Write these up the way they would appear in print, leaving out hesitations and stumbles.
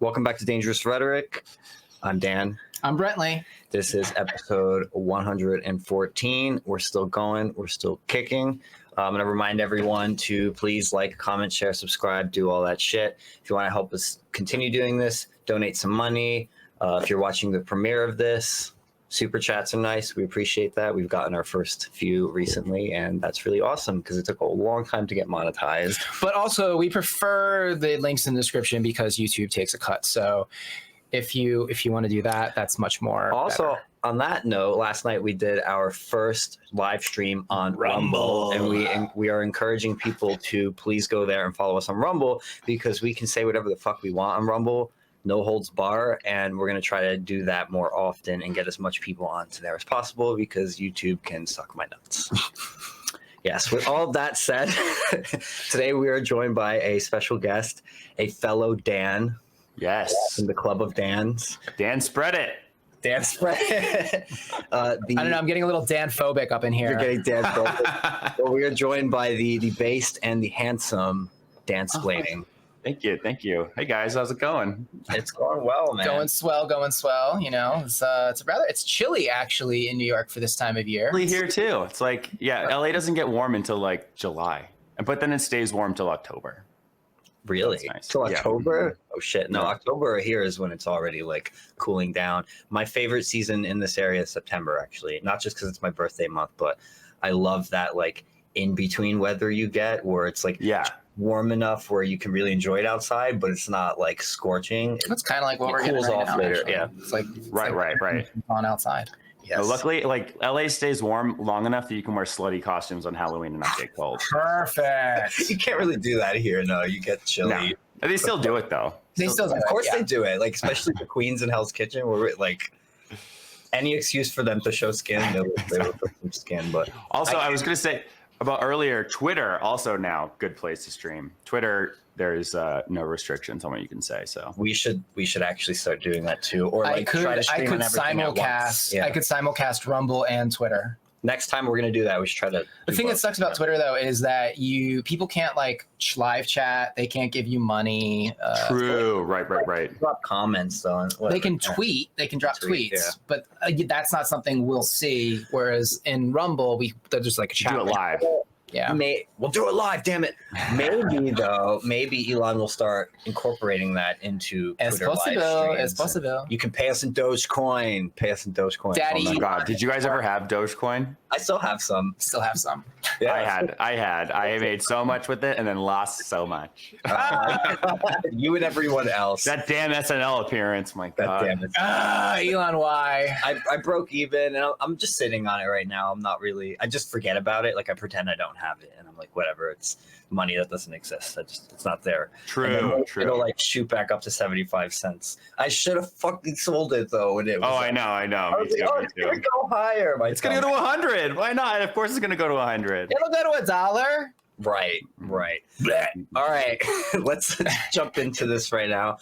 Welcome back to Dangerous Rhetoric. I'm Dan. I'm Brentley. This is episode 114. We're still going. We're still kicking. I'm going to remind everyone to please like, comment, share, subscribe, do all that shit. If you want to help us continue doing this, donate some money. If you're watching the premiere of this, super chats are nice. We appreciate that. We've gotten our first few recently, and that's really awesome because it took a long time to get monetized. But also, we prefer the links in the description because YouTube takes a cut. So if you want to do that, that's much more Also, better. On that note, last night we did our first live stream on Rumble, and we are encouraging people to please go there and follow us on Rumble because we can say whatever the fuck we want on Rumble. No holds bar, and we're going to try to do that more often and get as much people onto there as possible because YouTube can suck my nuts. Yes, with all of that said, today we are joined by a special guest, a fellow Dan. Yes. In the Club of Dans. Dan spread it. Dan spread it. I don't know, I'm getting a little Dan-phobic up in here. You're getting Dan-phobic. Well, we are joined by the based and the handsome Dansplaining. Thank you. Thank you. Hey guys, how's it going? It's going well, man. Going swell. You know, it's chilly actually in New York for this time of year. Chilly here too. It's like, yeah, LA doesn't get warm until like July, but then it stays warm till October. Really? Nice. Till October? Yeah. Oh shit! No, October here is when it's already like cooling down. My favorite season in this area is September, actually. Not just because it's my birthday month, but I love that like in between weather you get where it's like warm enough where you can really enjoy it outside, but it's not like scorching. It's kind of like what It we're getting cools right off now, later. actually. Yeah. It's like Right. On outside. Yes. No, luckily, like LA stays warm long enough that you can wear slutty costumes on Halloween and not get cold. Perfect. You can't really do that here. No, you get chilly. No. They still do it though. They still do Of it, course yeah. they do it. Like especially the Queens and Hell's Kitchen, where we're, like any excuse for them to show skin, they will put some skin. But Also, I was gonna say about earlier, Twitter also now good place to stream. Twitter, there's no restrictions on what you can say. So we should actually start doing that too, or like try to stream on everything at once. I could simulcast Rumble and Twitter. Next time we're gonna do that. We should try to. The thing that sucks about Twitter though is that people can't like live chat. They can't give you money. True. Right. Drop comments though. And they can tweet. They can drop tweets, but but that's not something we'll see. Whereas in Rumble, they're just like a chat. Do it live. Yeah. We'll do it live, damn it. Maybe Elon will start incorporating that into Twitter live streams. Es possible. You can pay us in Dogecoin. Daddy. Oh my God. Did you guys ever have Dogecoin? I still have some. Still have some. Yeah. I had. I made so much with it and then lost so much. You and everyone else. That damn SNL appearance, my God. Damn it. Elon, why? I broke even, and I'm just sitting on it right now. I'm not really. I just forget about it. Like I pretend I don't have it, and I'm like, whatever. It's money that doesn't exist. It's not there. True. It'll like shoot back up to 75 cents. I should have fucking sold it though. When it was. Oh, like, I know. I was like, it's gonna go higher. It's gonna go to 100. Why not? Of course, it's gonna go to 100. It'll go to $1. Right. All right, let's jump into this right now.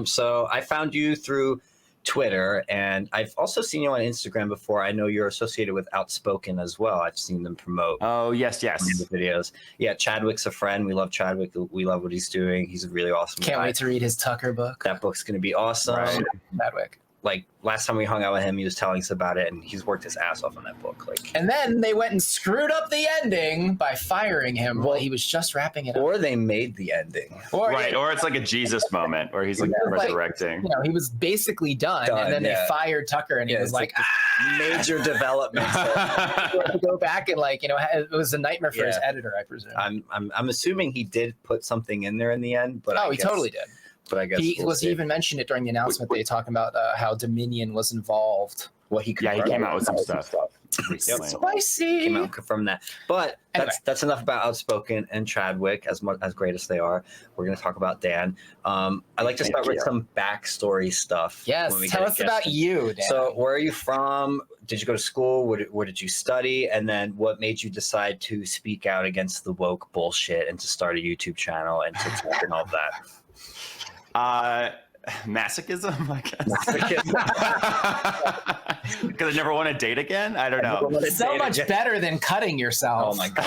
So I found you through Twitter, and I've also seen you on Instagram before. I know you're associated with Outspoken as well. I've seen them promote. Oh, yes. The videos. Yeah, Chadwick's a friend. We love Chadwick. We love what he's doing. He's a really awesome guy. Can't wait to read his Tucker book. That book's going to be awesome. Right. Chadwick. Like last time we hung out with him, he was telling us about it, and he's worked his ass off on that book. Like, And then they went and screwed up the ending by firing him while he was just wrapping it up. or they made the ending. Or Or it's like a Jesus moment where he's like resurrecting. he was basically done and then they fired Tucker, and he was like, major development. to go back and it was a nightmare for his editor, I presume. I'm assuming he did put something in there in the end, but he totally did. But I guess He even mentioned it during the announcement. They talking about how Dominion was involved. Well, he He came out with some stuff recently. Spicy. Came out and confirmed that. But that's enough about Outspoken and Chadwick, as great as they are. We're going to talk about Dan. I like to start with some backstory stuff. Yes, tell us about you, Dan. So where are you from? Did you go to school? What did you study? And then what made you decide to speak out against the woke bullshit and to start a YouTube channel and TikTok and all that? Masochism, I guess. Because I never want to date again. I don't know. It's so much better than cutting yourself. Oh my God.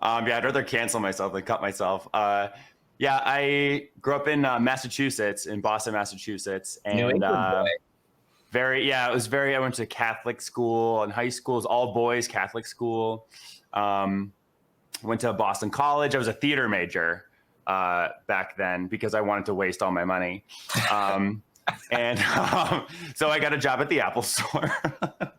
Yeah, I'd rather cancel myself than cut myself. Yeah, I grew up in Massachusetts, in Boston, Massachusetts, New and England boy. it was very. I went to Catholic school, and high school is all boys Catholic school. Went to Boston College. I was a theater major back then because I wanted to waste all my money. And so I got a job at the Apple Store.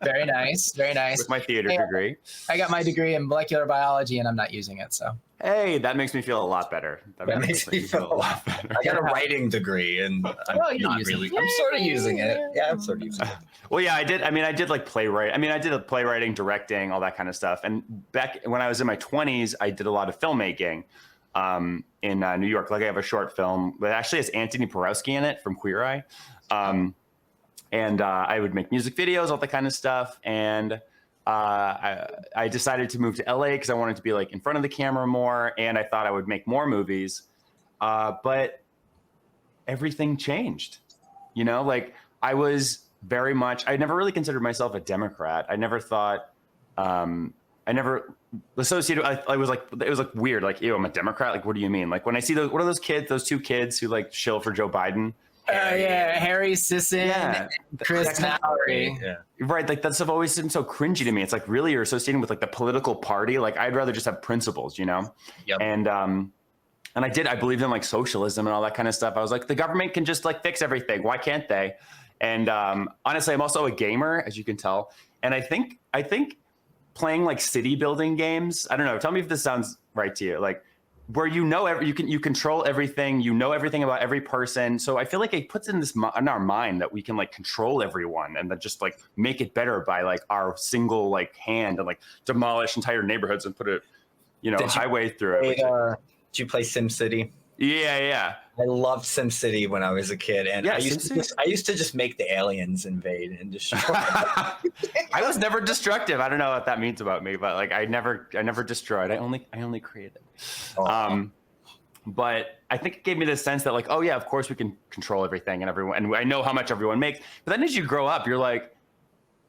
Very nice. Very nice. With my theater degree. I got my degree in molecular biology and I'm not using it. So, hey, that makes me feel a lot better. That makes me feel a lot better. I got a writing degree and I'm not really, I'm sort of using it. Yeah, I'm sort of using it. Well, yeah, I did. I mean, I did like playwright. I mean, I did playwriting, directing, all that kind of stuff. And back when I was in my 20s, I did a lot of filmmaking in New York. Like I have a short film that actually has Anthony Porowski in it from Queer Eye. And I would make music videos, all that kind of stuff. And I decided to move to LA because I wanted to be like in front of the camera more. And I thought I would make more movies. But everything changed, you know, like I was very much, I never really considered myself a Democrat. I never thought, I never associated, I was like, it was like weird. Like, ew, I'm a Democrat. Like, what do you mean? Like when I see those, what are those kids, those two kids who like shill for Joe Biden? Yeah, Harry Sisson, Chris Mallory. Yeah. Right, like that stuff always seemed so cringy to me. It's like really you're associating with like the political party. Like I'd rather just have principles, you know? Yep. And I believed in like socialism and all that kind of stuff. I was like, the government can just like fix everything. Why can't they? And honestly, I'm also a gamer, as you can tell. And I think playing like city building games, I don't know, tell me if this sounds right to you. Like where you control everything, you know everything about every person. So I feel like it puts in our mind that we can like control everyone and then just like make it better by like our single like hand and like demolish entire neighborhoods and put a highway through it. Did you play SimCity? Yeah. I loved SimCity when I was a kid, and yeah, I used to just make the aliens invade and destroy. I was never destructive. I don't know what that means about me, but like I never destroyed. I only created. Oh. But I think it gave me this sense that like, oh yeah, of course we can control everything and everyone, and I know how much everyone makes. But then as you grow up, you're like,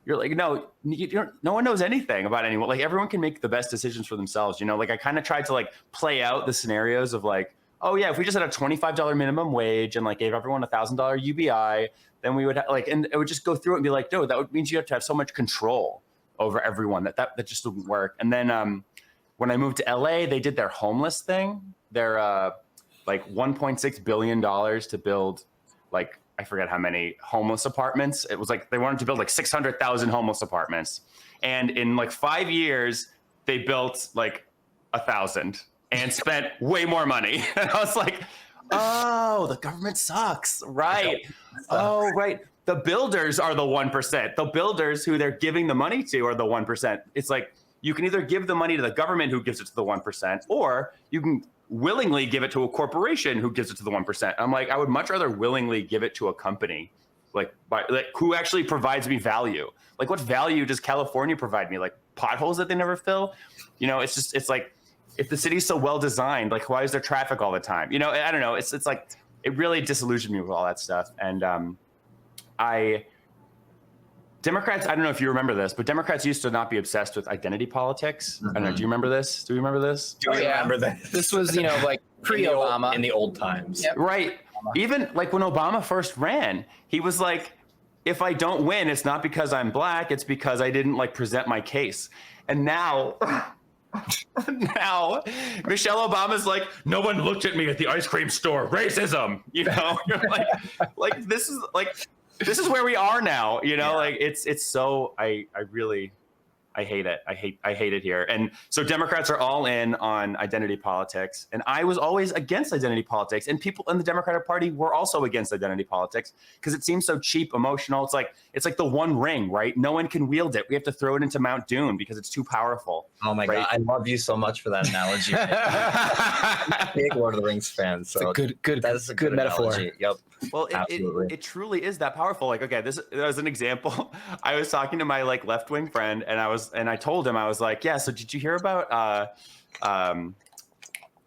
no, no one knows anything about anyone. Like everyone can make the best decisions for themselves. You know, like I kind of tried to like play out the scenarios of like, oh yeah, if we just had a $25 minimum wage and like gave everyone $1,000 UBI, then we would and it would just go through it and be like, no, that means you have to have so much control over everyone that just wouldn't work. And then when I moved to LA, they did their homeless thing. Their like $1.6 billion to build like, I forget how many homeless apartments. It was like they wanted to build like 600,000 homeless apartments. And in like 5 years, they built like 1,000 and spent way more money. And I was like, oh, the government sucks. Right. Oh, right. The builders are the 1%. The builders who they're giving the money to are the 1%. It's like you can either give the money to the government who gives it to the 1%, or you can willingly give it to a corporation who gives it to the 1%. I'm like, I would much rather willingly give it to a company like who actually provides me value. Like what value does California provide me? Like potholes that they never fill? You know, it's like, if the city's so well designed, like why is there traffic all the time? You know, I don't know. It's like, it really disillusioned me with all that stuff. And Democrats, I don't know if you remember this, but Democrats used to not be obsessed with identity politics. Mm-hmm. I don't know. Do you remember this? Do we remember this? Do we remember this? This was, like pre-Obama. In the old times. Yep. Right. Even like when Obama first ran, he was like, if I don't win, it's not because I'm black, it's because I didn't like present my case. And now Michelle Obama's like, no one looked at me at the ice cream store. Racism, you know. You're like this is where we are now, you know. Yeah. Like it's so I hate it. I hate it here. And so Democrats are all in on identity politics. And I was always against identity politics. And people in the Democratic Party were also against identity politics because it seems so cheap, emotional. It's like the One Ring, right? No one can wield it. We have to throw it into Mount Doom because it's too powerful. Oh my God. I love you so much for that analogy. I'm a big Lord of the Rings fan. So it's that's a good metaphor. Analogy. Yep. Well, it truly is that powerful. Like, okay, this as an example, I was talking to my like left-wing friend and I told him, I was like, yeah, so did you hear about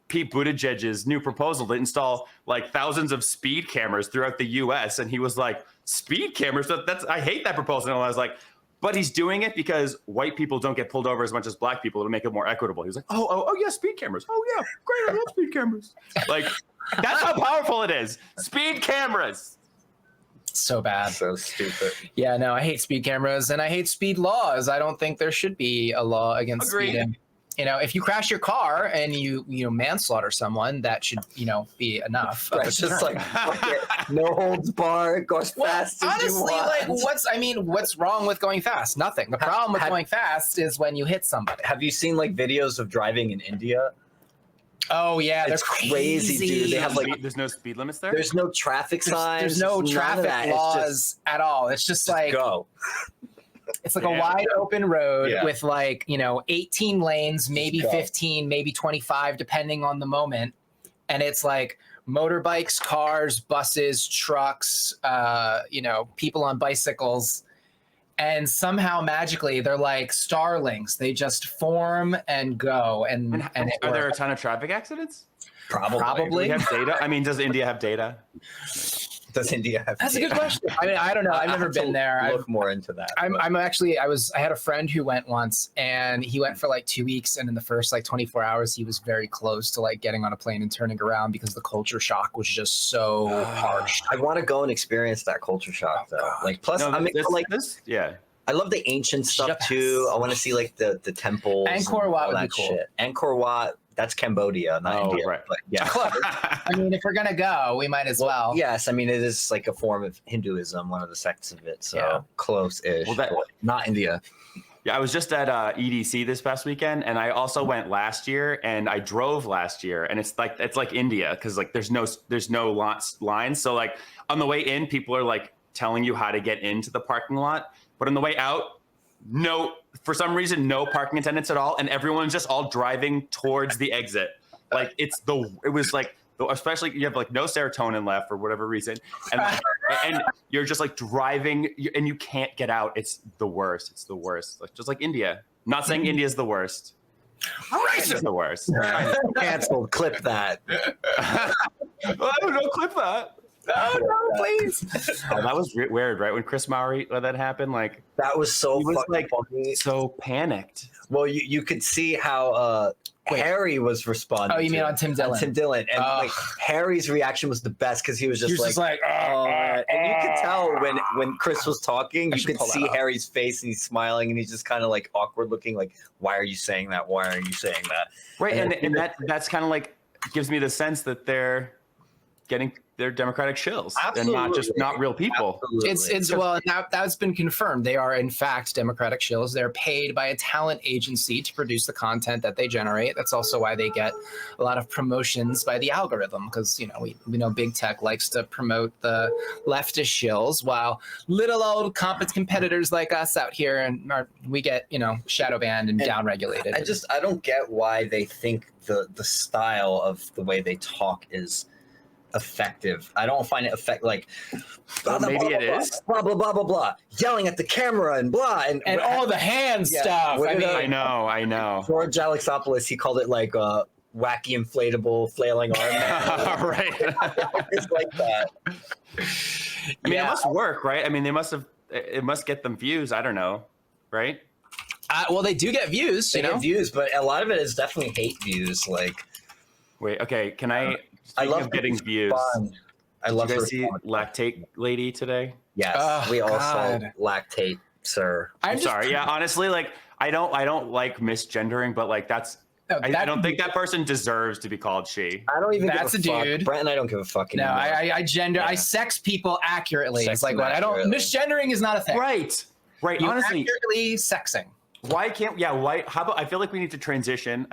Pete Buttigieg's new proposal to install like thousands of speed cameras throughout the US? And he was like, speed cameras? I hate that proposal. And I was like, But he's doing it because white people don't get pulled over as much as black people to make it more equitable. He was like, oh yeah, speed cameras. Oh yeah, great, I love speed cameras. Like, that's how powerful it is. Speed cameras. So bad. So stupid. Yeah, no, I hate speed cameras and I hate speed laws. I don't think there should be a law against Agreed. speeding. You know, if you crash your car and you manslaughter someone, that should, be enough. Right, it's just like fuck it. No holds barred, goes fast as you honestly, want. what's wrong with going fast? Nothing. The problem with going fast is when you hit somebody. Have you seen like videos of driving in India? Oh yeah, It's crazy, dude. They have like There's no speed limits there? there's no traffic signs. There's no none of traffic that. laws It's just at all. It's just like go. it's like Yeah. a wide open road Yeah. with 18 lanes, maybe go. 15, maybe 25, depending on the moment. And it's like motorbikes, cars, buses, trucks, people on bicycles. And somehow magically they're like Starlings. They just form and go. And Are there a ton of traffic accidents? Probably. Do we have data? I mean, does India have data? Does India have? That's a good data? question. I mean, I don't know. I've never have to been there. Look more into that. I had a friend who went once, and he went for like 2 weeks, and in the first 24 hours he was very close to getting on a plane and turning around because the culture shock was just so harsh. I want to go and experience that culture shock though. Plus, No, I mean, yeah. I love the ancient stuff Yes. too. I want to see the temples. Angkor Wat all would be that cool. shit. Angkor Wat, that's Cambodia, not Oh, India. right. But yeah. I mean, if we're gonna go, we might as well. Yes, I mean it is like a form of Hinduism, one of the sects of it. So Yeah. close-ish. Well, that- but not India. Yeah, I was just at EDC this past weekend, and I also went last year, and I drove last year, and it's like India because there's no lines. So on the way in, people are telling you how to get into the parking lot, but on the way out, for some reason, no parking attendants at all, and everyone's just all driving towards the exit. Especially you have no serotonin left for whatever reason, and you're just driving and you can't get out. It's the worst. It's the worst. Just like India. I'm not saying India's the worst. It's the worst. Canceled. Clip that. Oh, no, clip that. Oh no, please. Oh, that was weird, right? When Chris Mowry that happened, That was so he was fucking funny. so panicked. Well, you could see how Harry was responding. Oh, you mean to on it. Tim Dillon? On Tim Dillon, and Harry's reaction was the best because he was just and you could tell when Chris was talking, you could see Harry's face and he's smiling and he's just kind of awkward looking, why are you saying that? Why are you saying that? Right, and that's kind of gives me the sense that they're getting their democratic shills and not real people. Absolutely. That's been confirmed. They are in fact democratic shills. They're paid by a talent agency to produce the content that they generate. That's also why they get a lot of promotions by the algorithm because we know big tech likes to promote the leftist shills while little old competitors like us out here we get shadow banned and downregulated. I don't get why they think the style of the way they talk is effective. I don't find it maybe it is blah blah blah blah blah, yelling at the camera and blah and all the hand stuff. I know. George Alexopoulos, he called it wacky inflatable flailing arm man. Right. It's like that. I mean, it must work, right? I mean, it must get them views. I don't know, right? Well, they do get views. They get views, but a lot of it is definitely hate views. Wait, okay. Can I? I love of getting views. I love Did you to guys see Lactate Lady today? Yes, we all saw God. Lactate, sir. I'm sorry. Yeah, honestly, I don't like misgendering, but I don't think that person deserves to be called she. I don't even. That's give a a fuck. dude. Brent and I don't give a fuck anymore. No, I sex people accurately. Sex It's like them what I don't. accurately. Misgendering is not a thing. Right. You Honestly, accurately sexing. why can't? Yeah. Why? How about? I feel like we need to transition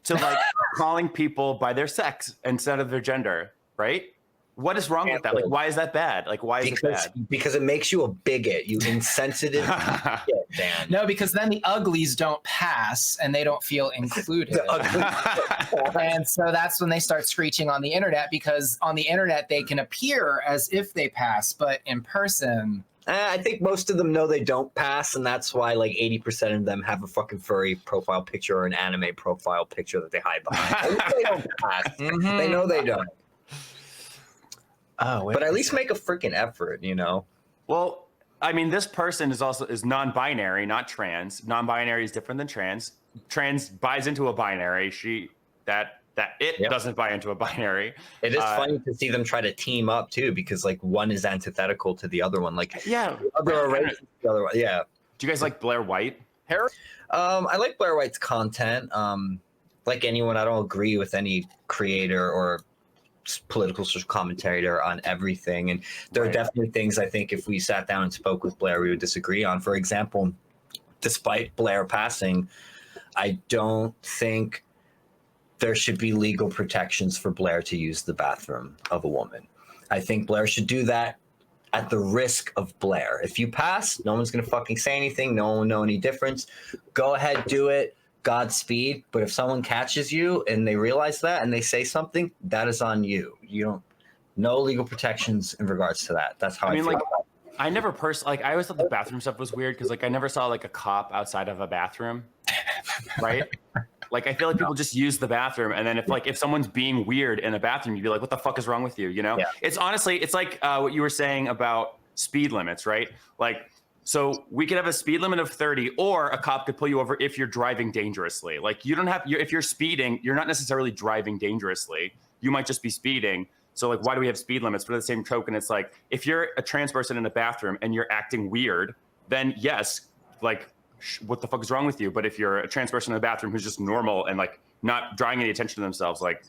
to calling people by their sex instead of their gender. Right. What is wrong with that? Why is that bad? Why is it bad? Because it makes you a bigot, you insensitive shit, Dan. No, because then the uglies don't pass and they don't feel included. And so that's when they start screeching on the internet because on the internet they can appear as if they pass, but in person. I think most of them know they don't pass, and that's why 80% of them have a fucking furry profile picture or an anime profile picture that they hide behind. They don't pass. They know they don't. Oh, But at least make a freaking effort, Well, I mean, this person is non-binary, not trans. Non-binary is different than trans. Trans buys into a binary. Yep. Doesn't buy into a binary. It is funny to see them try to team up too, because like one is antithetical to the other one. Like yeah, the other are racist, the other one. Yeah. Do you guys like Blair White? I like Blair White's content. Like anyone, I don't agree with any creator or political commentator on everything, and there are definitely things I think if we sat down and spoke with Blair, we would disagree on. For example, despite Blair passing, I don't think there should be legal protections for Blair to use the bathroom of a woman. I think Blair should do that at the risk of Blair. If you pass, no one's going to fucking say anything. No one will know any difference. Go ahead, do it. Godspeed. But if someone catches you and they realize that and they say something, that is on you. You don't, no legal protections in regards to that. That's how I feel. Like, I never personally, I always thought the bathroom stuff was weird because, like, I never saw like a cop outside of a bathroom, right? Like, I feel like people just use the bathroom, and then if someone's being weird in a bathroom, you'd be like, "What the fuck is wrong with you?" You know? Yeah. It's honestly, it's like what you were saying about speed limits, right? Like, so we could have a speed limit of 30, or a cop could pull you over if you're driving dangerously. Like, you don't have, if you're speeding, you're not necessarily driving dangerously. You might just be speeding. So, like, why do we have speed limits? For the same token, it's like, if you're a trans person in a bathroom and you're acting weird, then yes, like, what the fuck is wrong with you? But if you're a trans person in the bathroom who's just normal and like not drawing any attention to themselves, like,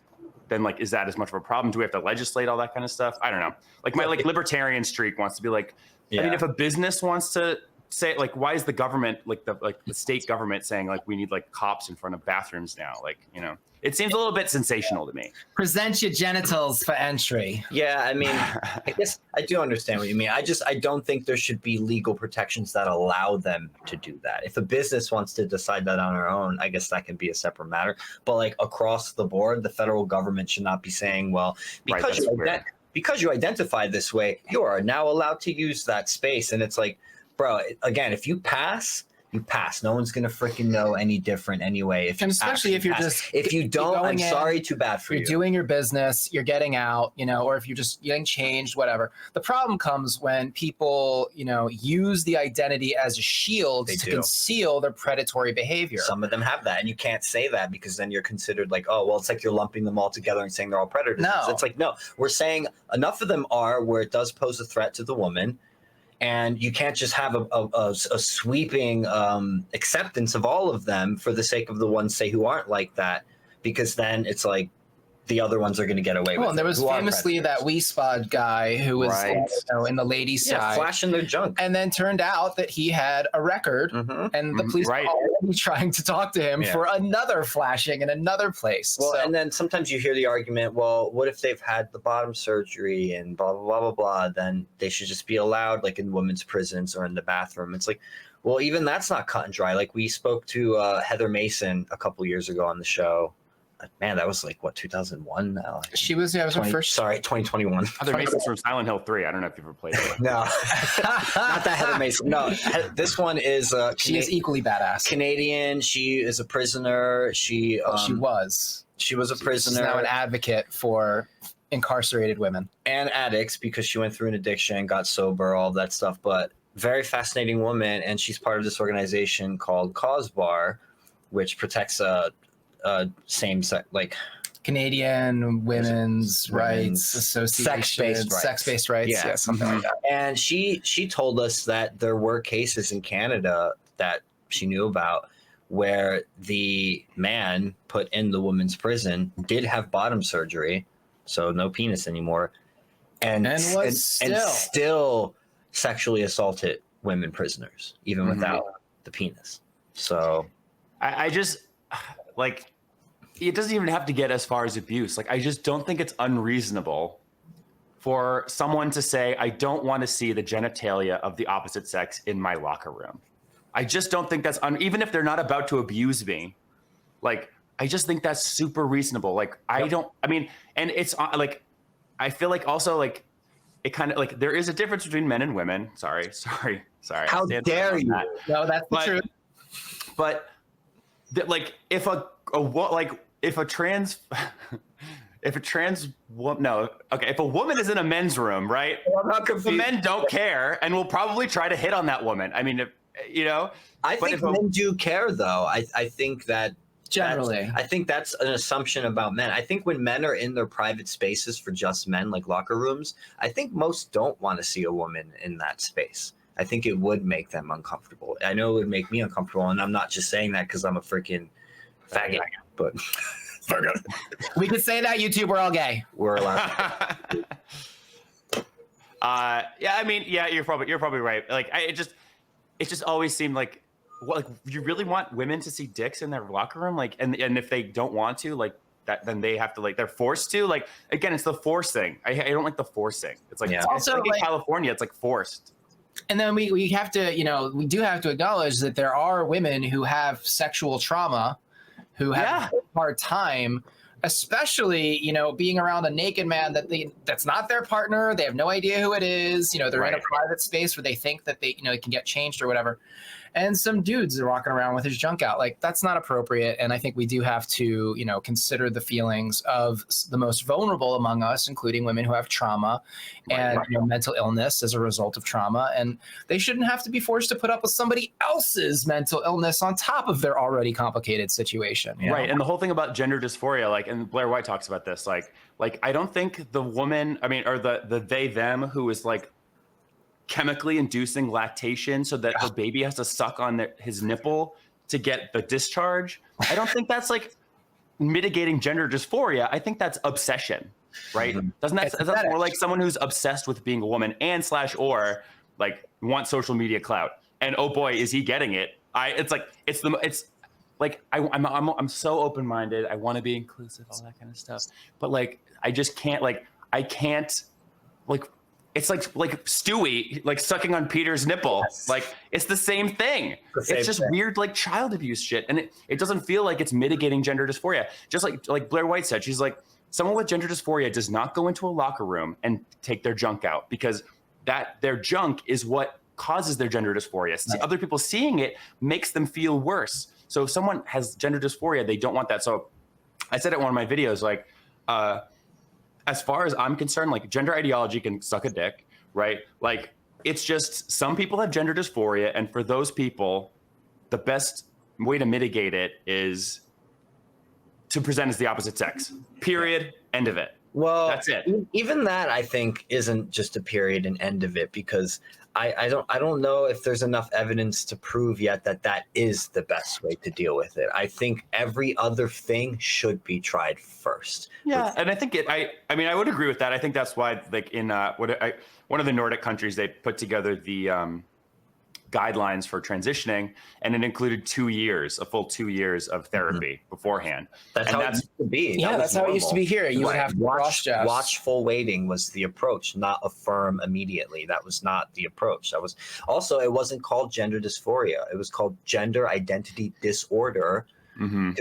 then like, is that as much of a problem? Do we have to legislate all that kind of stuff? I don't know. Like, my like libertarian streak wants to be like, I mean, if a business wants to say, like, why is the government, like the state government saying like we need like cops in front of bathrooms now? Like, you know, it seems a little bit sensational to me. Present your genitals for entry. Yeah, I mean, I guess I do understand what you mean. I don't think there should be legal protections that allow them to do that. If a business wants to decide that on their own, I guess that can be a separate matter. But like across the board, the federal government should not be saying, well, because you identify this way, you are now allowed to use that space. And it's like, bro, again, if you pass, you pass. No one's gonna freaking know any different anyway. And especially if you're if you don't, I'm sorry, too bad for you. You're doing your business, you're getting out, you know, or if you're just getting changed, whatever. The problem comes when people, you know, use the identity as a shield to conceal their predatory behavior. Some of them have that, and you can't say that because then you're considered like, oh, well, it's like you're lumping them all together and saying they're all predators. No, it's like, no, we're saying enough of them are where it does pose a threat to the woman. And you can't just have a sweeping acceptance of all of them for the sake of the ones, say, who aren't like that, because then it's like the other ones are going to get away with it. Well, there was famously that WeSpod guy who was in the ladies' side. Flashing their junk. And then turned out that he had a record, and the police were already trying to talk to him for another flashing in another place. Well, and then sometimes you hear the argument, well, what if they've had the bottom surgery and blah, blah, blah, blah, blah, then they should just be allowed, like in women's prisons or in the bathroom. It's like, well, even that's not cut and dry. Like we spoke to Heather Mason a couple years ago on the show. Man, that was like, what, 2001 now? She was, was her first. Sorry, 2021. Heather Mason's from Silent Hill 3. I don't know if you've ever played it. No, not that Heather Mason. No, this one is. She is equally badass. Canadian. She is a prisoner. She was. She was a prisoner. She's now an advocate for incarcerated women and addicts because she went through an addiction, got sober, all of that stuff. But very fascinating woman, and she's part of this organization called Cause Bar, which protects same-sex, like Canadian Women's Rights Association, sex-based rights, yeah, something like that. And she told us that there were cases in Canada that she knew about where the man put in the woman's prison did have bottom surgery, so no penis anymore, and still sexually assaulted women prisoners even without the penis. So I just like, it doesn't even have to get as far as abuse. Like, I just don't think it's unreasonable for someone to say, I don't want to see the genitalia of the opposite sex in my locker room. I just don't think that's even if they're not about to abuse me. Like, I just think that's super reasonable. Like, and it's like, I feel like also like it kind of like there is a difference between men and women. Sorry. How dare you? No, that's the truth. But like if a trans if a trans woman, no, okay, if a woman is in a men's room, right? Well, I'm not The confused. men don't care and will probably try to hit on that woman. I mean, if, you know, I but think if a- men do care, though. I think that Generally. I think that's an assumption about men. I think when men are in their private spaces for just men, like locker rooms, I think most don't want to see a woman in that space. I think it would make them uncomfortable. I know it would make me uncomfortable, and I'm not just saying that because I'm a freaking faggot, but We could say that, YouTube, we're all gay. we're allowed. Yeah, I mean, yeah, you're probably right. Like, it just always seemed like, what, like, you really want women to see dicks in their locker room? Like, and if they don't want to, like, that, then they have to, like, they're forced to. Like, again, it's the force thing. I don't like the forcing. It's like, Yeah. it's Also, like in like- California, it's like forced. And then we have to, we do have to acknowledge that there are women who have sexual trauma, who have a hard time, especially, being around a naked man that's not their partner. They have no idea who it is. They're in a Right. private space where they think that they can get changed or whatever. And some dudes are walking around with his junk out. Like, that's not appropriate. And I think we do have to, consider the feelings of the most vulnerable among us, including women who have trauma and mental illness as a result of trauma. And they shouldn't have to be forced to put up with somebody else's mental illness on top of their already complicated situation. Right. And the whole thing about gender dysphoria, like, and Blair White talks about this, like I don't think the woman, I mean, or the they, them who is like chemically inducing lactation so that her baby has to suck on his nipple to get the discharge. I don't think that's like mitigating gender dysphoria. I think that's obsession, right? Doesn't that more like someone who's obsessed with being a woman and or like wants social media clout? And oh boy, is he getting it? I'm so open-minded. I want to be inclusive, all that kind of stuff. But like, I just can't, like, it's like Stewie, like sucking on Peter's nipple. Yes. Like, it's the same thing. It's just thing. weird, like child abuse shit. And it doesn't feel like it's mitigating gender dysphoria. Just like Blair White said, she's like, someone with gender dysphoria does not go into a locker room and take their junk out because their junk is what causes their gender dysphoria. So other people seeing it makes them feel worse. So if someone has gender dysphoria, they don't want that. So I said it in one of my videos, like, as far as I'm concerned, like, gender ideology can suck a dick, right? Like, it's just some people have gender dysphoria, and for those people, the best way to mitigate it is to present as the opposite sex. Period. End of it. Well, That's it. Even that, I think, isn't just a period and end of it, because I don't know if there's enough evidence to prove yet that is the best way to deal with it. I think every other thing should be tried first. Yeah, and I think I mean, I would agree with that. I think that's why, like, in one of the Nordic countries, they put together the guidelines for transitioning, and it included a full 2 years of therapy beforehand. That's how it used to be. Yeah, that's how it used to be here. You would have to watchful waiting was the approach, not affirm immediately. That was not the approach. That was also, it wasn't called gender dysphoria. It was called gender identity disorder. Mm-hmm.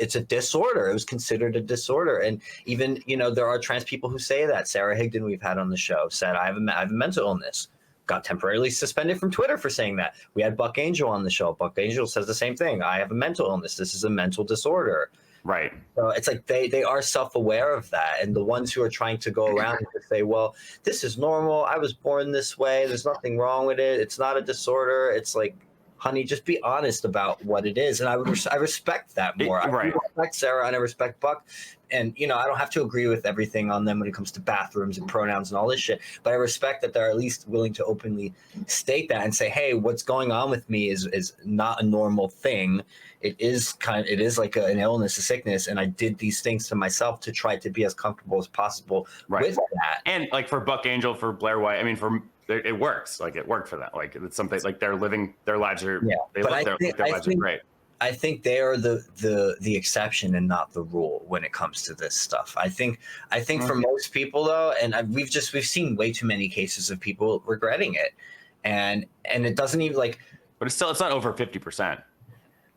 It's a disorder. It was considered a disorder. And even, there are trans people who say that. Sarah Higdon, we've had on the show, said, I have a mental illness. Got temporarily suspended from Twitter for saying that. We had Buck Angel on the show. Buck Angel says the same thing. I have a mental illness. This is a mental disorder. Right. So it's like they are self-aware of that. And the ones who are trying to go around and say, well, this is normal. I was born this way. There's nothing wrong with it. It's not a disorder. It's like, honey, just be honest about what it is. And I respect that more. Right. I respect Sarah and I respect Buck. And, I don't have to agree with everything on them when it comes to bathrooms and pronouns and all this shit. But I respect that they're at least willing to openly state that and say, hey, what's going on with me is not a normal thing. It is like an illness, a sickness. And I did these things to myself to try to be as comfortable as possible with that. And like for Buck Angel, for Blair White, I mean, it works. Like, it worked for them. Like, it's something, like, they're living their lives are, their lives are great. I think they are the exception and not the rule when it comes to this stuff. I think for most people though, and we've seen way too many cases of people regretting it, and it doesn't even but it's not over 50%.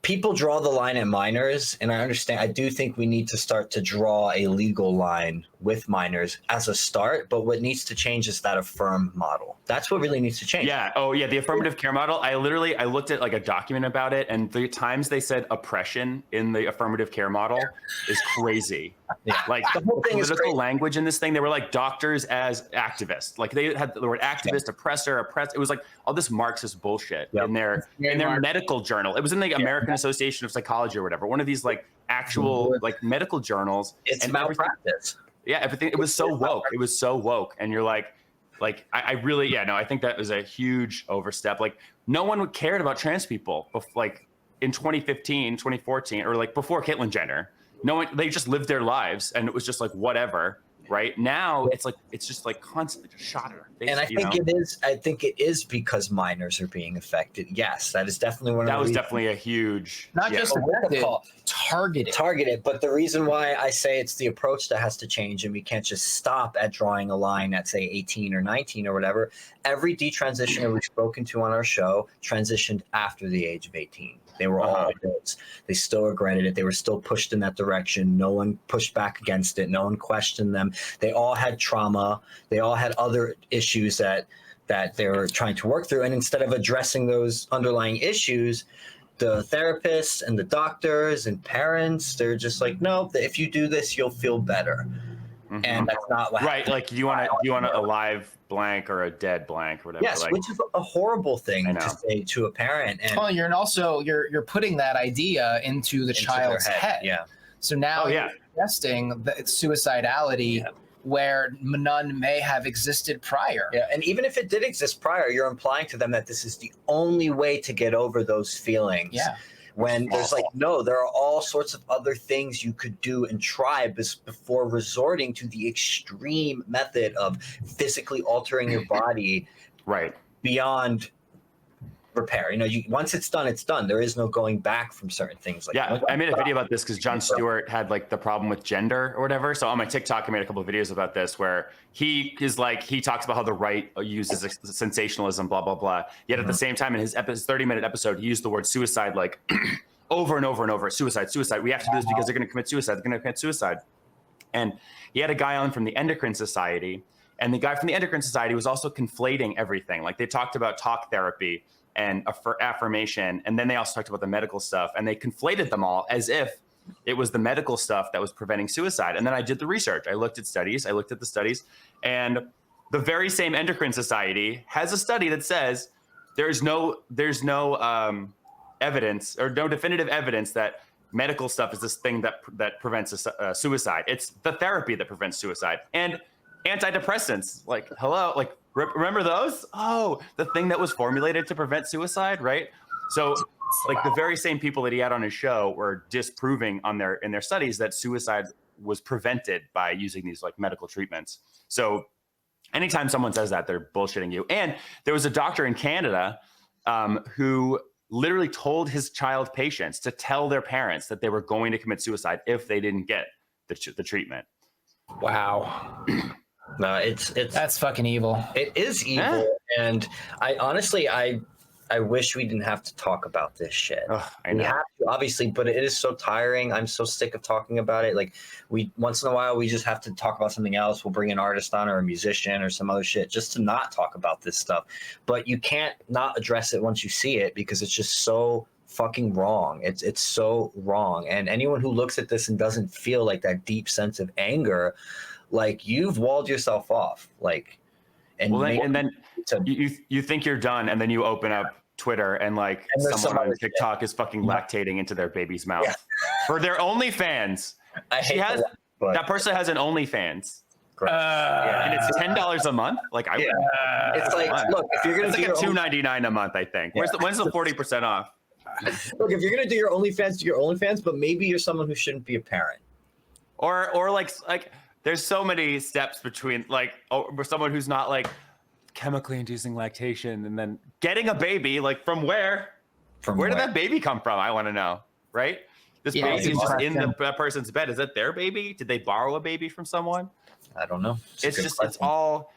People draw the line at minors, and I understand. I do think we need to start to draw a legal line with minors as a start, but what needs to change is that affirm model. That's what really needs to change. Yeah. Oh, yeah. The affirmative care model. I looked at like a document about it, and the times they said oppression in the affirmative care model is crazy. Like The whole thing is political crazy. language in this thing, they were like doctors as activists. Like they had the word activist, oppressor, oppressed. It was like all this Marxist bullshit in their medical journal. It was in the American Association of Psychology or whatever. One of these like actual like medical journals. It's and malpractice. everything. It was so woke. It was so woke. And you're like I really, I think that was a huge overstep. Like no one cared about trans people like in 2015, 2014, or like before Caitlyn Jenner. No one, they just lived their lives and it was just like whatever. Right now, it's just like constantly just shot at her face, And I think it is because minors are being affected. Yes, that is definitely one of the that was reasons. definitely a huge Not just affected, targeted. But the reason why I say it's the approach that has to change, and we can't just stop at drawing a line at say 18 or 19 or whatever. Every detransitioner we've spoken to on our show transitioned after the age of 18. They were all adults. They still regretted it. They were still pushed in that direction. No one pushed back against it. No one questioned them. They all had trauma. They all had other issues that they were trying to work through. And instead of addressing those underlying issues, the therapists and the doctors and parents, they're just like, no, if you do this, you'll feel better. Mm-hmm. And that's not what happened. Like you want a live blank or a dead blank or whatever. Yes, which is a horrible thing to say to a parent. And you're putting that idea into the child's head. Yeah. So now you're suggesting that it's suicidality where none may have existed prior. Yeah, and even if it did exist prior, you're implying to them that this is the only way to get over those feelings. Yeah. When there's like, no, there are all sorts of other things you could do and try before resorting to the extreme method of physically altering your body beyond repair. Once it's done, it's done. There is no going back from certain things. I made a video about this because Jon Stewart had like the problem with gender or whatever. So on my TikTok, I made a couple of videos about this where he talks about how the right uses sensationalism, blah, blah, blah. Yet at the same time in his 30-minute episode, he used the word suicide like over and over and over. Suicide. We have to do this because they're going to commit suicide. They're going to commit suicide. And he had a guy on from the Endocrine Society. And the guy from the Endocrine Society was also conflating everything. Like they talked about talk therapy and affirmation. And then they also talked about the medical stuff and they conflated them all as if it was the medical stuff that was preventing suicide. And then I did the research. I looked at the studies and the very same Endocrine Society has a study that says there's no evidence or no definitive evidence that medical stuff is this thing that prevents suicide. It's the therapy that prevents suicide. And antidepressants, remember those? Oh, the thing that was formulated to prevent suicide, right? So like the very same people that he had on his show were disproving in their studies that suicide was prevented by using these like medical treatments. So anytime someone says that, they're bullshitting you. And there was a doctor in Canada who literally told his child patients to tell their parents that they were going to commit suicide if they didn't get the treatment. Wow. No, that's fucking evil. It is evil, and I honestly, I wish we didn't have to talk about this shit. I know. We have to, obviously, but it is so tiring. I'm so sick of talking about it. Like once in a while, we just have to talk about something else. We'll bring an artist on or a musician or some other shit just to not talk about this stuff. But you can't not address it once you see it because it's just so fucking wrong. It's so wrong. And anyone who looks at this and doesn't feel like that deep sense of anger, like you've walled yourself off. And then you think you're done, and then you open up Twitter and someone on TikTok is fucking lactating into their baby's mouth for their OnlyFans. That person has an OnlyFans. And it's $10 a month. It's like, look, if you're gonna do like $2.99 a month, I think. When's the 40% off? Look, if you're gonna do your OnlyFans, do your OnlyFans, but maybe you're someone who shouldn't be a parent. Or like there's so many steps between for someone who's not chemically inducing lactation and then getting a baby, from where? Where did that baby come from? I want to know, right? This baby is just in that person's bed. Is that their baby? Did they borrow a baby from someone? I don't know. It's all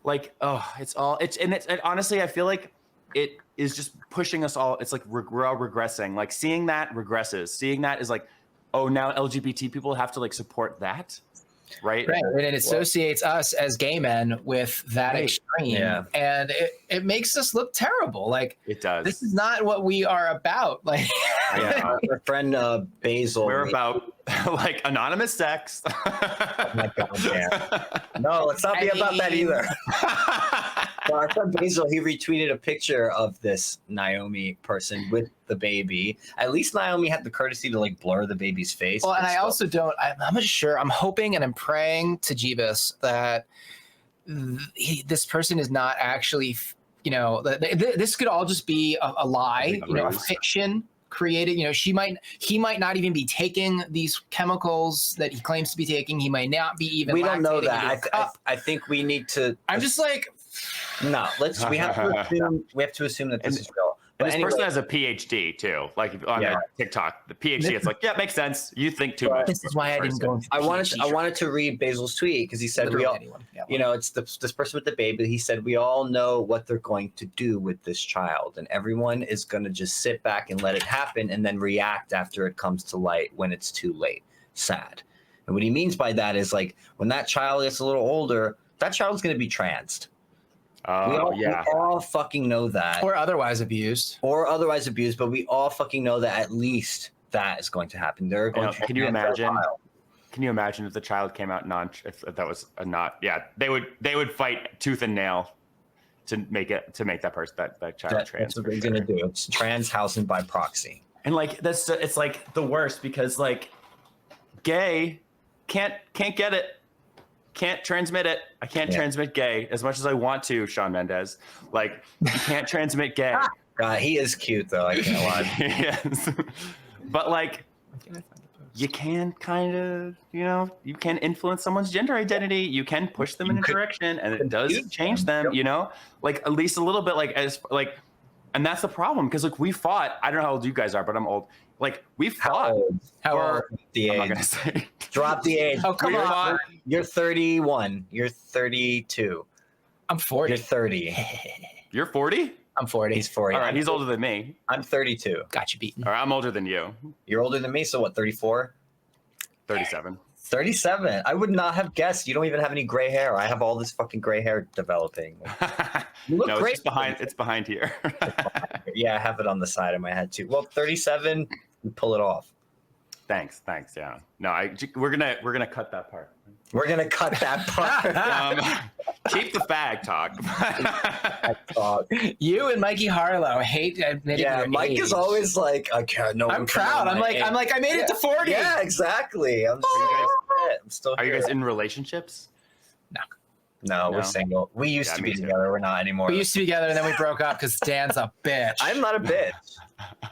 honestly, I feel like it is just pushing us all. It's like we're all regressing. Seeing that regresses. Seeing that is oh, now LGBT people have to support that. right? Right, and it associates us as gay men with that extreme, and it makes us look terrible. Like it does. This is not what we are about. Like, our friend Basil. We're about like anonymous sex. Oh my God, man. No, let's not be about that either. So our friend Basil, he retweeted a picture of this Naomi person with the baby. At least Naomi had the courtesy to like blur the baby's face. well, and I also don't. I'm not sure. I'm hoping and I'm praying to Jeebus that this person is not actually, you know, this could all just be a lie, you know, a fiction created. You know, he might not even be taking these chemicals that he claims to be taking. He might not be even. We don't know lactating that. I think we need to. I'm just like, no. We have to assume that this is real. And But this person has a PhD too, like on their TikTok. The PhD, it's like, yeah, makes sense. You think too much. this is why I didn't go into I wanted to read Basil's tweet because he said Literally you know, it's this person with the baby. He said we all know what they're going to do with this child, and everyone is going to just sit back and let it happen, and then react after it comes to light when it's too late. Sad. And what he means by that is like when that child gets a little older, that child's going to be transed. We all fucking know that. or otherwise abused. But we all fucking know that at least that is going to happen. They're going to. Can you imagine? Can you imagine if the child came out if that was a not? Yeah, they would fight tooth and nail to make that person that child trans. That's what they're gonna do. It's trans housing by proxy. And like it's like the worst because like gay can't get it. Can't transmit it. I can't transmit gay as much as I want to, Shawn Mendes. Like, you can't transmit gay. He is cute, though. I can't lie. Yes. But, like, you can kind of, you know, you can influence someone's gender identity. You can push them in a direction, and it does change them, you know? Like, at least a little bit, and that's the problem, because, like, we fought. I don't know how old you guys are, but I'm old. Like, we fought. How old? I'm not going to say. Drop the age. Oh, come on. You're 31. You're 32. I'm 40. You're 30. You're 40? I'm 40. He's 40. All right, he's older than me. I'm 32. Got you beaten. All right, I'm older than you. You're older than me, so what, 34? 37. 37. I would not have guessed. You don't even have any gray hair. I have all this fucking gray hair developing. You look great. It's behind here. Yeah, I have it on the side of my head too. Well, 37, you pull it off. Thanks. Yeah. No, we're gonna cut that part. We're gonna cut that part. Keep the fag talk. You and Mikey Harlow hate admitting your Mike age. is always like, I can't. No, I'm proud. I'm like, I made it to 40. Yeah, exactly. I'm still Are here. you guys in relationships? No, we're single. We used to be together. We're not anymore. We used to be together, and then we broke up because Dan's a bitch. I'm not a bitch.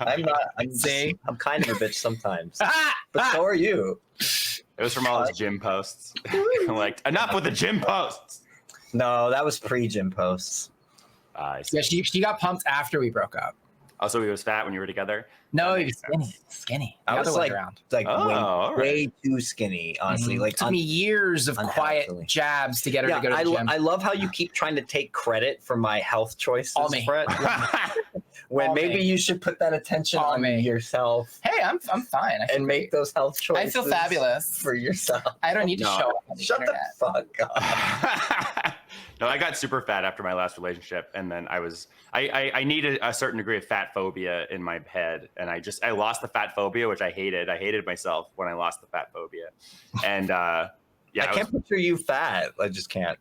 I'm not. I'm kind of a bitch sometimes. But so are you. It was from all his gym posts. Like, enough with the gym posts. No, that was pre-gym posts. Yeah, she got pumped after we broke up. Also, he was fat when you were together? No, he was skinny. I was like way too skinny, honestly. Mm-hmm. Like, it took me years of quiet jabs to get her to go to the gym. I love how you keep trying to take credit for my health choices, All me. Brett. When maybe you should put that attention on yourself. Hey, I'm fine. And make those health choices. I feel fabulous for yourself. I don't need to show up on the Shut internet. the fuck up. No, I got super fat after my last relationship, and then I needed a certain degree of fat phobia in my head, and I lost the fat phobia, which I hated. I hated myself when I lost the fat phobia, and I can't picture you fat. I just can't.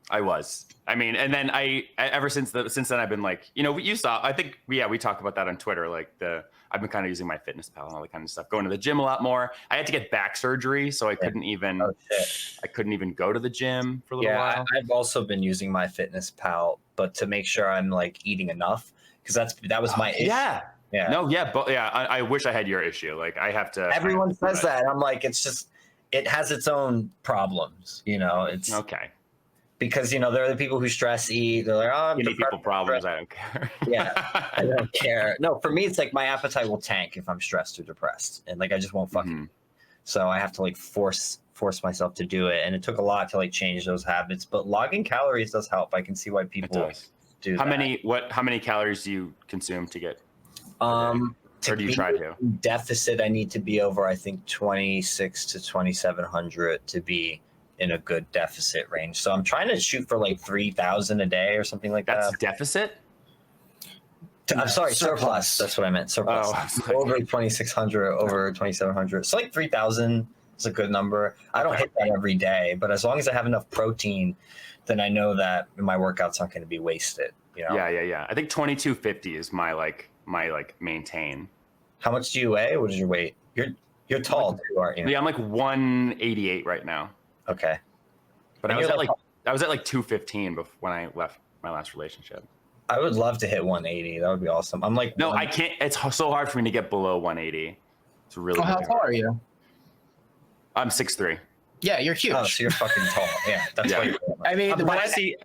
I was. I mean, and then ever since then I've been like, you know, you saw. I think we talked about that on Twitter. Like I've been kind of using my fitness pal and all that kind of stuff. Going to the gym a lot more. I had to get back surgery, so I couldn't even. I couldn't even go to the gym for a little while. I've also been using my fitness pal, but to make sure I'm like eating enough, because that was my issue. Yeah. No. Yeah. But I wish I had your issue. Like I have to. Everyone says that. I'm like, it's just it has its own problems. You know, it's okay. Because, you know, there are the people who stress eat. They're like, oh, you need people problems. I don't care. Yeah, I don't care. No, for me, it's like my appetite will tank if I'm stressed or depressed. And like, I just won't fucking. So I have to like force myself to do it. And it took a lot to like change those habits. But logging calories does help. I can see why people do How that. many calories do you consume to get? Or do you try to? Deficit, I need to be over, I think, 26 to 2,700 to be in a good deficit range. So I'm trying to shoot for like 3,000 a day or something like That's that. deficit? I'm sorry, surplus. That's what I meant. Surplus. Oh, Over 2,600, over 2,700. So like 3,000 is a good number. I don't hit that every day, but as long as I have enough protein, then I know that my workouts aren't going to be wasted. You know? Yeah. I think 2250 is my maintain. How much do you weigh? What is your weight? You're tall too, aren't you? Yeah, I'm like 188 right now. Okay. But And I was you're at like 215 when I left my last relationship. I would love to hit 180. That would be awesome. I'm like, No, I can't. It's so hard for me to get below 180. It's really. Well, how tall are you? I'm 6'3". Yeah, you're huge. oh, so you're fucking tall. Yeah, that's why. I mean, But I see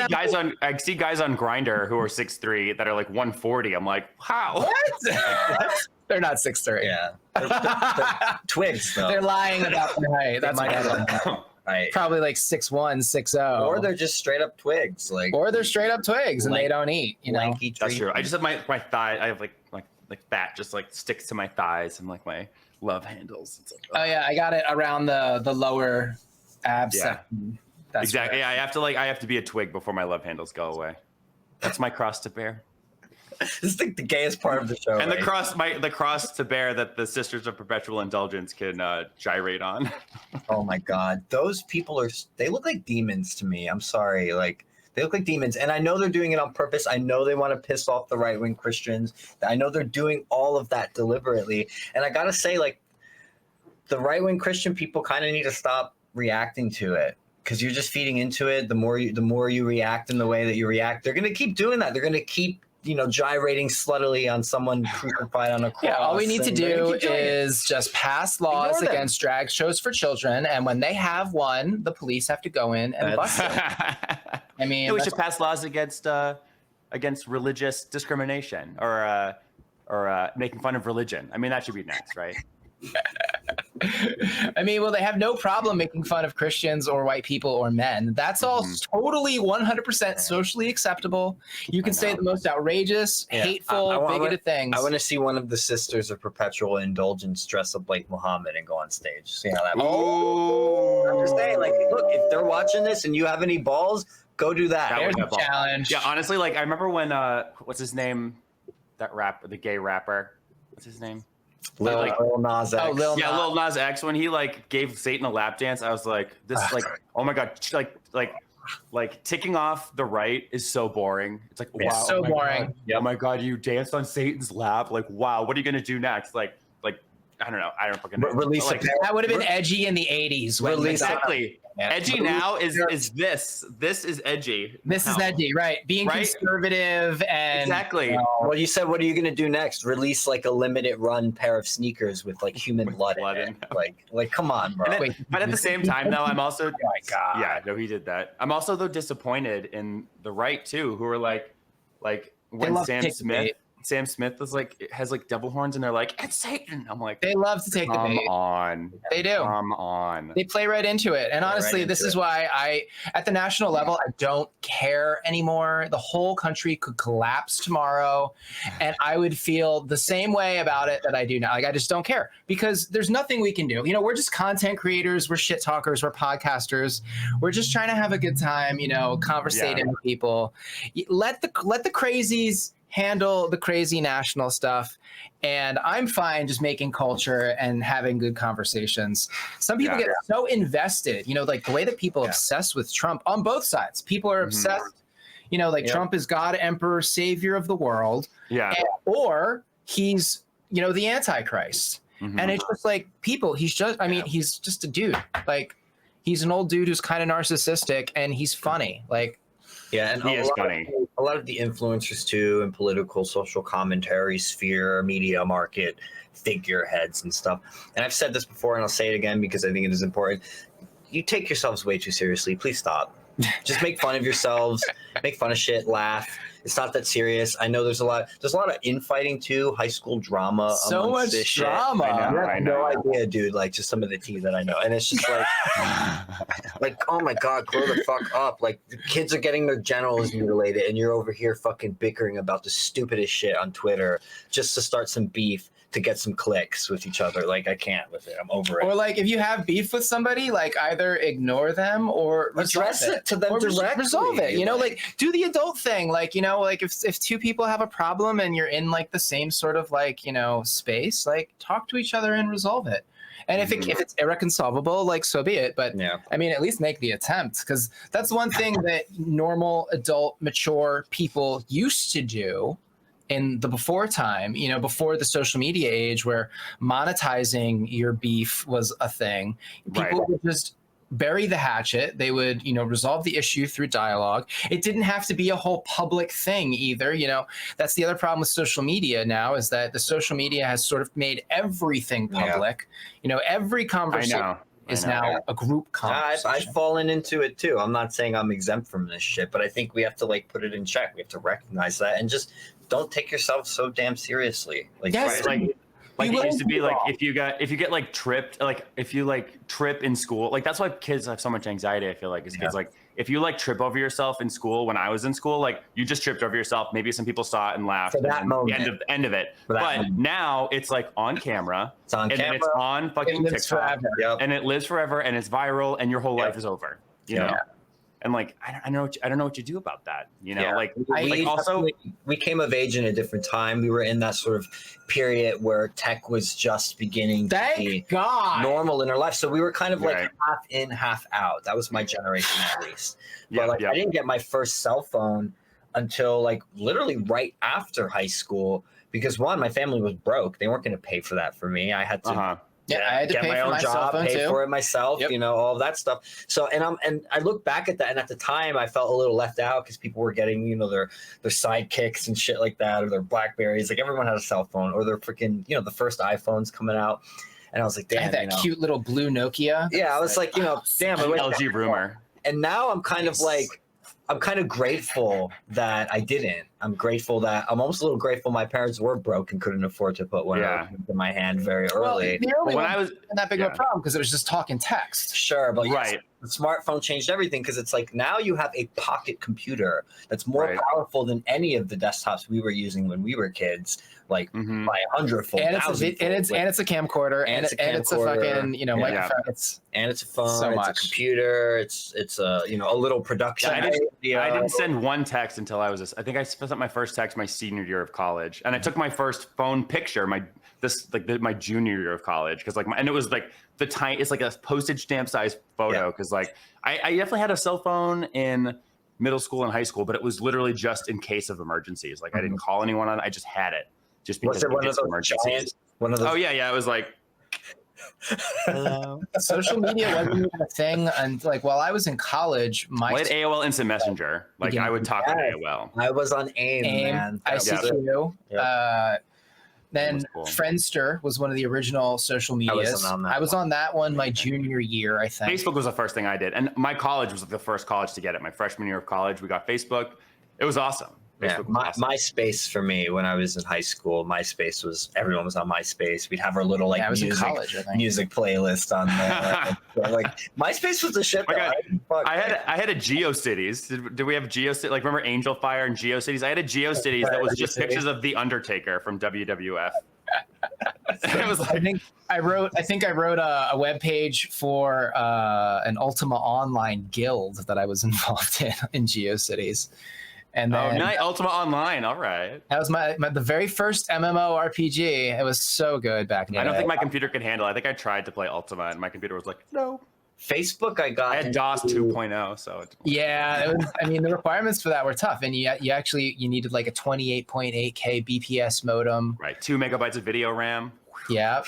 guys on Grindr who are 6'3" that are like 140. I'm like, how? What? They're not 6'3". Yeah. They're twigs though. They're lying about their height. That's might my have right. probably like 6'1", 6'0". Or they're just straight up twigs, like. Or they're straight up twigs and they don't eat. You know. Lanky That's tree. true. I just have my thigh. I have like fat just like sticks to my thighs and like my love handles. It's like, Oh yeah, I got it around the lower ab section. That's exactly. right. Yeah, I have to be a twig before my love handles go away. That's my cross to bear. This is like the gayest part of the show. And right? the cross to bear that the Sisters of Perpetual Indulgence can gyrate on. Oh my god, those people they look like demons to me. I'm sorry, like they look like demons, and I know they're doing it on purpose. I know they want to piss off the right-wing Christians. I know they're doing all of that deliberately, and I gotta say, like, the right-wing Christian people kind of need to stop reacting to it, because you're just feeding into it. The more you react in the way that you react, they're gonna keep doing that. They're gonna keep gyrating sluttily on someone crucified on a cross. Yeah, all we need to do is just pass laws Ignore them. against drag shows for children, and when they have one, the police have to go in and bust it. I mean, Yeah, we should pass laws against religious discrimination or making fun of religion. I mean, that should be next, right? I mean, well, they have no problem making fun of Christians or white people or men. That's all totally 100% socially acceptable. You can say the most outrageous, hateful, bigoted things. I want to see one of the Sisters of Perpetual Indulgence dress up like Muhammad and go on stage. See how that Oh, I'm just saying, like, look, if they're watching this and you have any balls, go do that. There's a challenge. Yeah, honestly, like I remember when what's his name? The gay rapper. What's his name? Lil Nas X. Oh, Lil Nas. Yeah, Lil Nas X. When he like gave Satan a lap dance, I was like, this like, oh my god, like ticking off the right is so boring. It's like, wow, so oh my boring. God. Oh my god, you danced on Satan's lap. Like, wow, what are you gonna do next? Like I don't know. I don't fucking know. Release like, That would have been edgy in the 80s. When exactly. Yeah. Edgy now is this. This is edgy. This is edgy, right? Being conservative and exactly. Well, you said, what are you going to do next? Release like a limited run pair of sneakers with like human blood in it. Like, come on, bro. But at the same time, though, I'm also Oh my God. yeah, no, he did that. I'm also though disappointed in the right too, who are like when Sam Smith was like has like devil horns and they're like, it's Satan. I'm like, they love to take the bait. Come on. They do. Come on. They play right into it. And honestly, this is why at the national level, I don't care anymore. The whole country could collapse tomorrow. And I would feel the same way about it that I do now. Like, I just don't care because there's nothing we can do. We're just content creators. We're shit talkers. We're podcasters. We're just trying to have a good time, conversating with people. Let the crazies handle the crazy national stuff, and I'm fine just making culture and having good conversations. Some people get so invested, like the way that people obsess with Trump on both sides. People are obsessed, Trump is God, emperor, savior of the world, or he's the Antichrist. And it's just like he's just a dude. Like, he's an old dude who's kind of narcissistic and he's funny. And he is funny. A lot of the influencers too, in political, social commentary sphere, media market, figureheads and stuff. And I've said this before, and I'll say it again because I think it is important. You take yourselves way too seriously. Please stop. Just make fun of yourselves, make fun of shit, laugh. It's not that serious. I know there's a lot of infighting too, high school drama. So amongst much this shit. drama. You have I no know. idea, dude. Like just some of the tea that I know, and it's just like, like, oh my god, grow the fuck up. Like the kids are getting their genitals mutilated, and you're over here fucking bickering about the stupidest shit on Twitter just to start some beef to get some clicks with each other. Like I can't with it. I'm over it. Or like if you have beef with somebody, like either ignore them or Address it to them or directly. resolve it. You know, like do the adult thing. Like, you know, like if two people have a problem and you're in like the same sort of like, you know, space, like talk to each other and resolve it. And if it's irreconcilable, like so be it. But Yeah. I mean, at least make the attempt, because that's one thing that normal, adult, mature people used to do in the before time, you know, before the social media age where monetizing your beef was a thing. People would just bury the hatchet. They would, you know, resolve the issue through dialogue. It didn't have to be a whole public thing either. You know, that's the other problem with social media now, is that the social media has sort of made everything public. You know, every conversation is now a group conversation. I've fallen into it too. I'm not saying I'm exempt from this shit, but I think we have to like put it in check. We have to recognize that and just don't take yourself so damn seriously. Like, Yes. Like it used to be like if you get like tripped, like if you like trip in school, like that's why kids have so much anxiety. I feel like is because like if you like trip over yourself in school, when I was in school, like you just tripped over yourself. Maybe some people saw it and laughed. For that moment. The end of it. But now it's like on camera. It's on and camera. then it's on fucking It lives TikTok. forever. And it lives forever and it's viral and your whole life is over. You know? And like I don't know what you do about that. You know, like also we came of age in a different time. We were in that sort of period where tech was just beginning to be Thank God. normal in our life. So we were kind of like half in, half out. That was my generation at least. But I didn't get my first cell phone until like literally right after high school because one, my family was broke. They weren't going to pay for that for me. I had to I had to get pay my for own my cell job, phone pay too. for it myself, you know, all of that stuff. So, and I look back at that, and at the time, I felt a little left out because people were getting, you know, their sidekicks and shit like that, or their Blackberries. Like everyone had a cell phone, or their freaking, you know, the first iPhones coming out. And I was like, damn, I had that cute little blue Nokia. Yeah, I was like, you know, damn, LG rumor. And now I'm kind of like, I'm kind of grateful that I didn't. I'm almost a little grateful my parents were broke and couldn't afford to put one in my hand very early. Well, when I was that big of a problem because it was just talk and text. Sure, but the smartphone changed everything because it's like now you have a pocket computer that's more powerful than any of the desktops we were using when we were kids, like by 100-fold. And it's a camcorder, and it's a fucking, you know, microphone. And it's a phone. So much. It's a computer. It's a, you know, a little production. I didn't send one text until I was I think I sent my first text my senior year of college, and I took my first phone picture my junior year of college because and it was like it's like a postage stamp size photo because like I definitely had a cell phone in middle school and high school, but it was literally just in case of emergencies. Like I didn't call anyone on it. I just had it just because of emergencies. Oh yeah, it was like. Social media wasn't even a thing, and like while I was in college, I had AOL Instant Messenger. Like I would talk on AOL. I was on AIM, man. ICQ. Then cool. Friendster was one of the original social medias. I was on that one my junior year, I think. Facebook was the first thing I did, and my college was the first college to get it. My freshman year of college, we got Facebook. It was awesome. Yeah, MySpace for me when I was in high school. MySpace was everyone was on MySpace. We'd have our little like music playlist on there. Like MySpace was the shit. I had a GeoCities. Did we have GeoCities? Like remember Angel Fire and GeoCities? I had a GeoCities that was just pictures of the Undertaker from WWF. It was like, I wrote a web page for an Ultima Online guild that I was involved in GeoCities. And then Ultima Online, all right. That was the very first MMORPG. It was so good back in the day. I don't think my computer could handle it. I think I tried to play Ultima, and my computer was like, no. Facebook, I had DOS 2.0, so the requirements for that were tough, and you needed like a 28.8K BPS modem, right? 2 megabytes of video RAM. Yeah.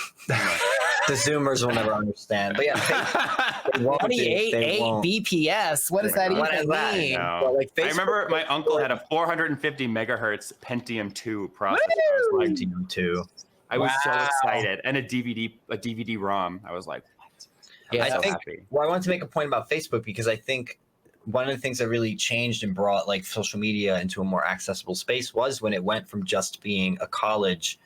The Zoomers will never understand. But yeah, 28 BPS. What does that even mean? I remember my uncle had a 450 megahertz Pentium 2 processor. Pentium 2. I was so excited, and a DVD ROM. I was like, I wanted to make a point about Facebook because I think one of the things that really changed and brought like social media into a more accessible space was when it went from just being a college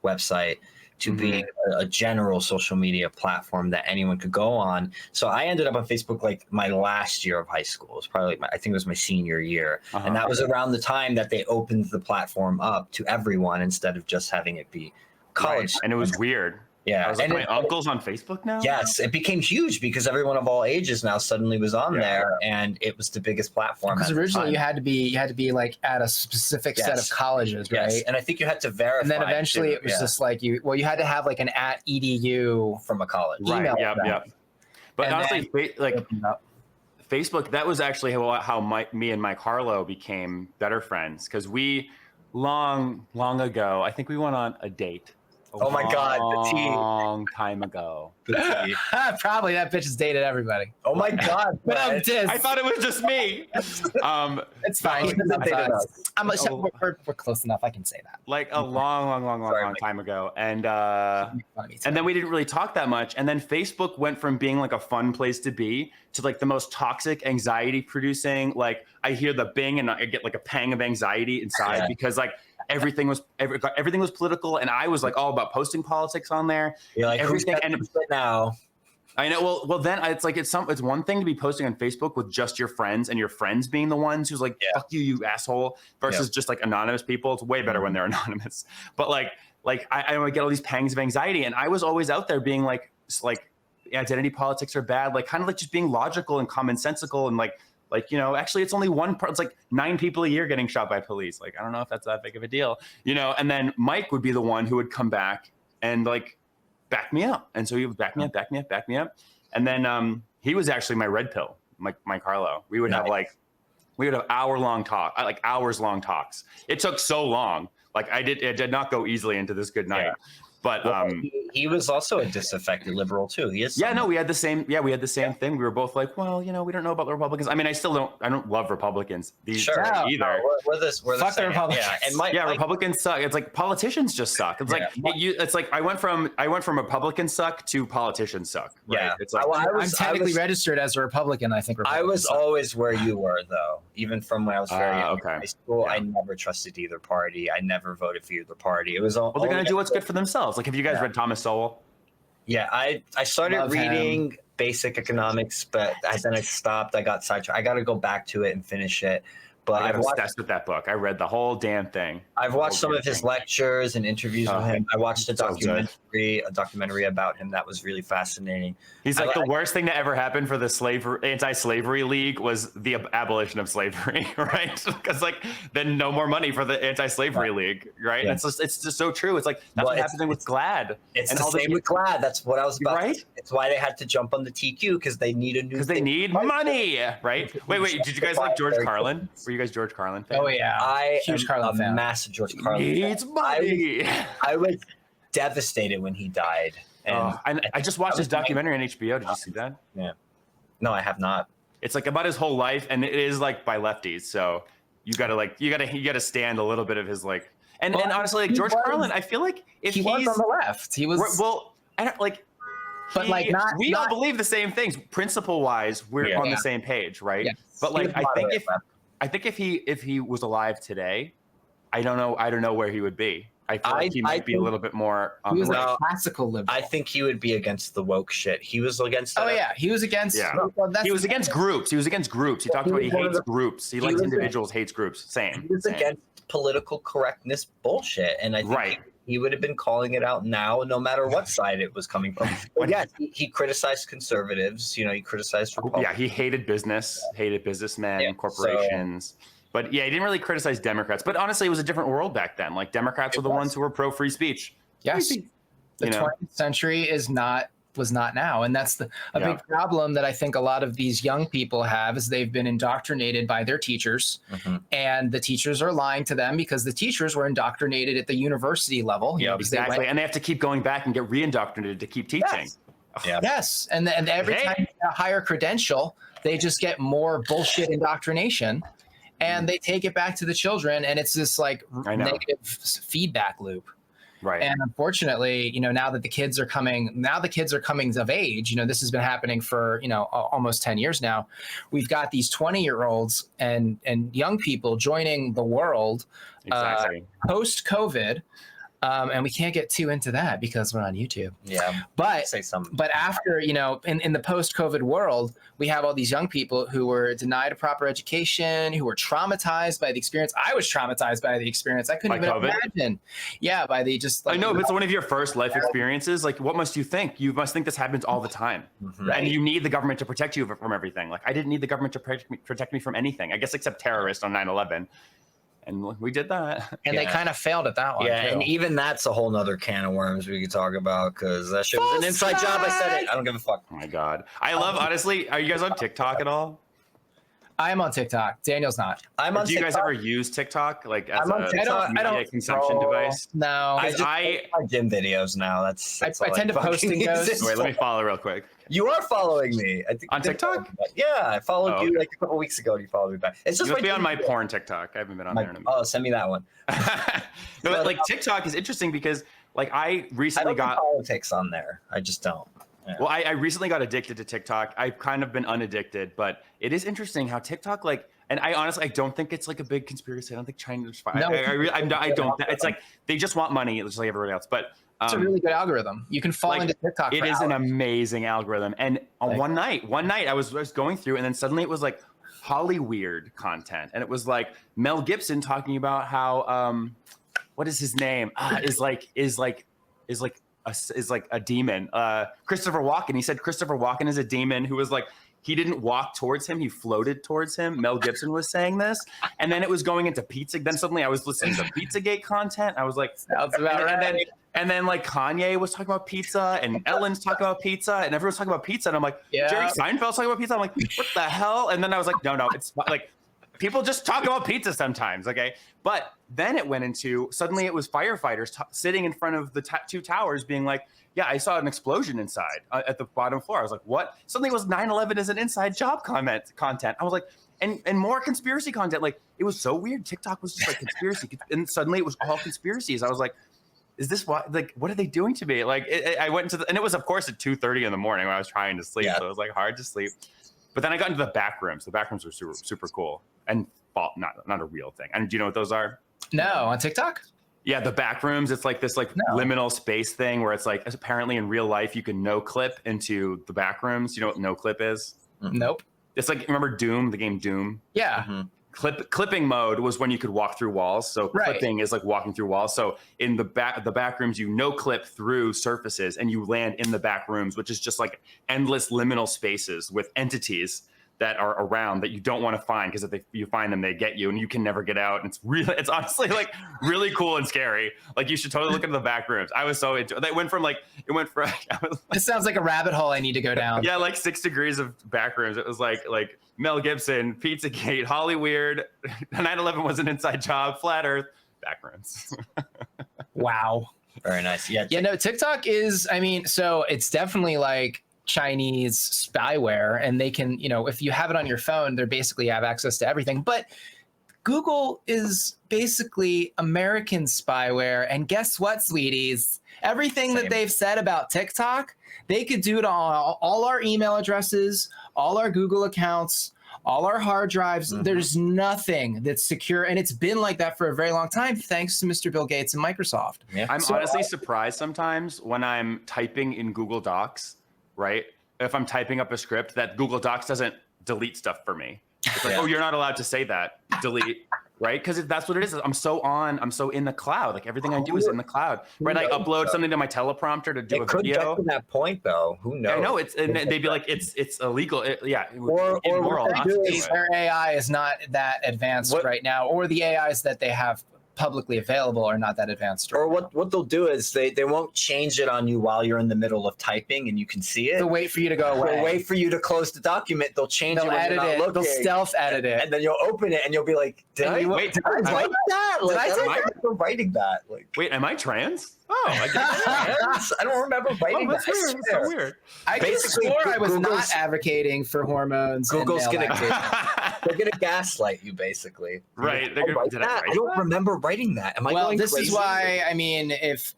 website to being a general social media platform that anyone could go on. So I ended up on Facebook like my last year of high school. It was probably like I think it was my senior year. And that was around the time that they opened the platform up to everyone instead of just having it be college. Right. And it was weird. Yeah. I was like, my uncle's on Facebook now? Yes, it became huge because everyone of all ages now suddenly was on there, and it was the biggest platform. Because originally you had to be like at a specific set of colleges, right? And I think you had to verify. And then eventually it was just like you had to have like an @edu from a college. Right. Email Yep. But and honestly, Facebook, that was actually how me and Mike Harlow became better friends, because we long ago, I think we went on a date. Oh my God, the tea. Long time ago. Probably that bitch has dated everybody. Oh my God. But I thought it was just me. It's fine. We're close enough. I can say that. Like a long time ago. And then we didn't really talk that much. And then Facebook went from being like a fun place to be to like the most toxic, anxiety producing. Like I hear the bing and I get like a pang of anxiety inside because like everything was political, and I was like all about posting politics on there. You're like, everything. And now I know. Well, then it's like it's one thing to be posting on Facebook with just your friends, and your friends being the ones who's like, "Fuck you, you asshole," versus just like anonymous people. It's way better when they're anonymous. But like I would get all these pangs of anxiety, and I was always out there being like identity politics are bad, like kind of like just being logical and commonsensical, and like, you know, actually it's only one part. It's like 9 people a year getting shot by police. Like, I don't know if that's that big of a deal, you know? And then Mike would be the one who would come back and like back me up. And so he would back me up. And then he was actually my red pill, Mike Harlow. We would have hours long talks. It took so long. Like it did not go easily into this good night. But he was also a disaffected liberal too. He is. We had the same thing. We were both like, well, you know, we don't know about the Republicans. I mean, I don't love Republicans either. No, we're fuck the Republicans. Yeah, and Republicans suck. It's like politicians just suck. It's it's like I went from Republicans suck to politicians suck. Right? Yeah, it's like I'm technically registered as a Republican. I think I was always where you were though. Even from when I was very young in high school, I never trusted either party. I never voted for either party. It was all. Well, they're gonna do what's good for themselves. Like, have you guys read Thomas Sowell? Yeah, I started reading basic economics, but then I stopped. I got sidetracked. I got to go back to it and finish it. But I'm obsessed with that book. I read the whole damn thing. I've watched some of his lectures and interviews with him. I watched a documentary about him that was really fascinating. He's like the worst thing to ever happen for the anti-slavery league was the abolition of slavery, right? Because like then no more money for the anti-slavery league, right? Yeah. And it's just so true. It's like that's what happened with GLAAD. It's the same with GLAAD. That's what I was about. Right? It's why they had to jump on the TQ because they need a new. Because they need money, right? Wait. Did you guys like George Carlin? Were you guys George Carlin fans? Oh yeah, I huge am Carlin fan. Massive George Carlin. He needs money. I was devastated when he died. And I just watched his documentary on HBO. Did you see that? Yeah. No, I have not. It's like about his whole life, and it is like by lefties. So you gotta stand a little bit of his like. And honestly, like George Carlin, I feel like if he was on the left, he was I don't like. But we all believe the same things. Principle wise, we're on the same page, right? Yes. But like I think if he was alive today, I don't know where he would be. I feel like he might be a little bit more on he was the like classical liberal. I think he would be against the woke shit. He was against he was against he was against groups. He talked about he hates groups. He likes individuals, hates groups. Same. He was against political correctness bullshit. And I think he would have been calling it out now, no matter what side it was coming from. But yeah, he criticized conservatives. You know, he criticized Republicans. Yeah, he hated business, hated businessmen, corporations. But yeah, he didn't really criticize Democrats. But honestly, it was a different world back then. Like Democrats were the ones who were pro free speech. Yes, the 20th century was not now, and that's a big problem that I think a lot of these young people have is they've been indoctrinated by their teachers, and the teachers are lying to them because the teachers were indoctrinated at the university level. Exactly, and they have to keep going back and get re-indoctrinated to keep teaching. Yes, and every time you get a higher credential, they just get more bullshit indoctrination. And they take it back to the children, and it's this like negative feedback loop. Right. And unfortunately, now that the kids are coming of age, this has been happening for, almost 10 years now. We've got these 20-year-olds and young people joining the world Exactly. post-COVID. And we can't get too into that because we're on YouTube. Yeah. But Say something. But after, in the post-COVID world, we have all these young people who were denied a proper education, who were traumatized by the experience. I was traumatized by the experience. I couldn't even imagine. Yeah, by the just like. I know, if it's one of your first life experiences, like, what must you think? You must think this happens all the time. Mm-hmm. And you need the government to protect you from everything. Like, I didn't need the government to protect me from anything, I guess, except terrorists on 9/11. And we did that. And they kind of failed at that one. Yeah, too. and even that's a whole nother can of worms we could talk about, because that shit was an inside job. I said it. I don't give a fuck. Oh my God. I love, honestly, are you guys on TikTok at all? I am on TikTok. Daniel's not. I'm on Do you TikTok. guys ever use TikTok like as I'm on a TikTok. media consumption device? No. I just post my gym videos now. That's I all tend to post fucking and goes. use it Wait, let me for. follow real quick. You are following me. I think On TikTok? Yeah, I followed Oh, you okay. like a couple weeks ago. You followed me back. It's You just must like be on my porn TikTok. I haven't been on there in a minute. Oh, send me that one. No, but like TikTok is interesting because like I I recently don't got do politics on there. I just don't. Yeah. well, I recently got addicted to TikTok. I've kind of been unaddicted, but it is interesting how TikTok like. And I honestly, I don't think it's like a big conspiracy. I don't think China's fine. No, I don't. It's like they just want money, just like everybody else. But It's a really good algorithm. You can fall like, into TikTok. it for is an hours. amazing algorithm. And on one night I was going through, and then suddenly it was like Hollyweird content, and it was like Mel Gibson talking about how what is his name is like a demon. Christopher Walken. He said Christopher Walken is a demon who was like. He didn't walk towards him. He floated towards him. Mel Gibson was saying this. And then it was going into pizza. Then suddenly I was listening to Pizzagate content. I was like, Sounds about right. And then like Kanye was talking about pizza and Ellen's talking about pizza and everyone's talking about pizza. And I'm like, Yeah. Jerry Seinfeld's talking about pizza. I'm like, what the hell? And then I was like, no, it's like people just talk about pizza sometimes. Okay. But then it went into, suddenly it was firefighters sitting in front of the two towers being like, yeah, I saw an explosion inside at the bottom floor. I was like, what? Suddenly it was 9/11 as an inside job content. I was like, and more conspiracy content. Like, it was so weird. TikTok was just like conspiracy. And suddenly it was all conspiracies. I was like, is this what, like, what are they doing to me? Like, I went into and it was, of course, at 2:30 in the morning when I was trying to sleep. Yeah. So it was like hard to sleep. But then I got into the back rooms. The back rooms were super, super cool and not a real thing. And do you know what those are? No, on TikTok? Yeah, the back rooms. It's like this liminal space thing where it's like apparently in real life you can no clip into the back rooms. You know what no clip is? Nope. It's like, remember Doom, the game Doom? Yeah. Mm-hmm. Clipping mode was when you could walk through walls. So clipping is like walking through walls. So in the back rooms, you no clip through surfaces and you land in the back rooms, which is just like endless liminal spaces with entities that are around that you don't want to find, because if you find them, they get you and you can never get out. And it's honestly like really cool and scary. Like, you should totally look into the back rooms. I was so into it. It went from This sounds like a rabbit hole I need to go down. Yeah, like 6 degrees of back rooms. It was like Mel Gibson, Pizzagate, Hollyweird, 9/11 was an inside job, flat earth, back rooms. Wow. Very nice. Yeah. Yeah, no, TikTok is, so it's definitely like Chinese spyware, and they can, if you have it on your phone, they basically have access to everything. But Google is basically American spyware, and guess what, sweeties? Everything that they've said about TikTok, they could do to all our email addresses, all our Google accounts, all our hard drives. Mm-hmm. There's nothing that's secure, and it's been like that for a very long time, thanks to Mr. Bill Gates and Microsoft. Yeah. I'm honestly surprised sometimes when I'm typing in Google Docs, right? If I'm typing up a script, that Google Docs doesn't delete stuff for me. It's like, oh, you're not allowed to say that. Delete, right? Because that's what it is. I'm so in the cloud. Like, everything I do is in the cloud, right? I upload something to my teleprompter to do a video. It could get to that point, though. Who knows? I know and they'd be like, it's illegal. It would or be immoral not to do it. Their AI is not that advanced right now, or the AIs that they have publicly available are not that advanced. Or what they'll do is they won't change it on you while you're in the middle of typing and you can see it. They'll wait for you to go away. They'll wait for you to close the document. They'll change it when edit you're not it. looking. They'll stealth edit it. And then you'll open it and you'll be like, did I write that? Like, I don't remember writing that. Like, wait, am I trans? Oh, I don't remember writing that. That's so weird. I basically I was not advocating for hormones. Google's gonna They're gonna gaslight you, basically. Right. They're gonna, I don't remember writing that. Am I well, going this crazy? is why, I mean, if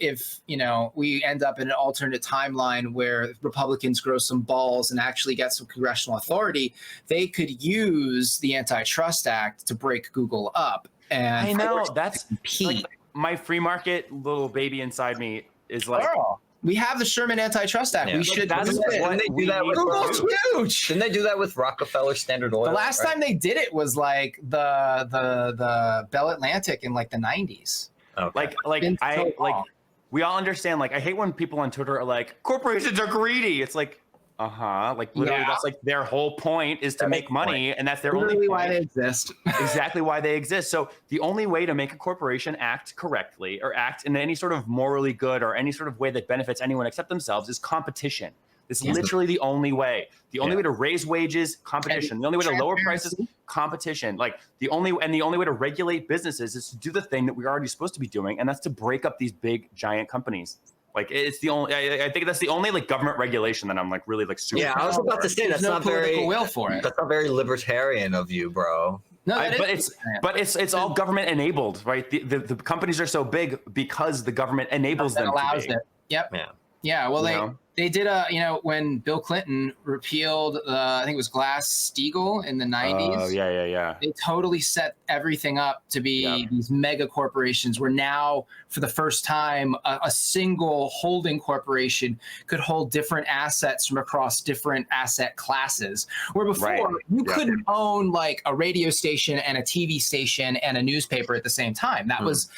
we end up in an alternate timeline where Republicans grow some balls and actually get some congressional authority, they could use the Antitrust Act to break Google up. And I know that's like, my free market little baby inside me is like, we have the Sherman Antitrust Act. Yeah. We should. That's what they do that with Google's huge. Didn't they do that with Rockefeller Standard Oil? The last time they did it was like the Bell Atlantic in like the 90s. Okay. We all understand. Like, I hate when people on Twitter are like, corporations are greedy. It's like, like literally, that's like their whole point is to make money, and that's their only point. Why they exist. Exactly why they exist. So the only way to make a corporation act correctly or act in any sort of morally good or any sort of way that benefits anyone except themselves is competition. It's literally the only way. The only way to raise wages, competition. The only way to lower prices, competition. Like the only way to regulate businesses is to do the thing that we're already supposed to be doing, and that's to break up these big giant companies. Like it's the only. I think that's the only like government regulation that I'm like really like super. Yeah, I was about to say that's not very will for it. That's not very libertarian of you, bro. No, but it's all government enabled, right? The companies are so big because the government enables them. Allows it. Yep. Yeah. Well, they did when Bill Clinton repealed I think it was Glass-Steagall in the 90s. Oh yeah. They totally set everything up to be these mega corporations where now for the first time a single holding corporation could hold different assets from across different asset classes. Where before you couldn't own like a radio station and a TV station and a newspaper at the same time. That was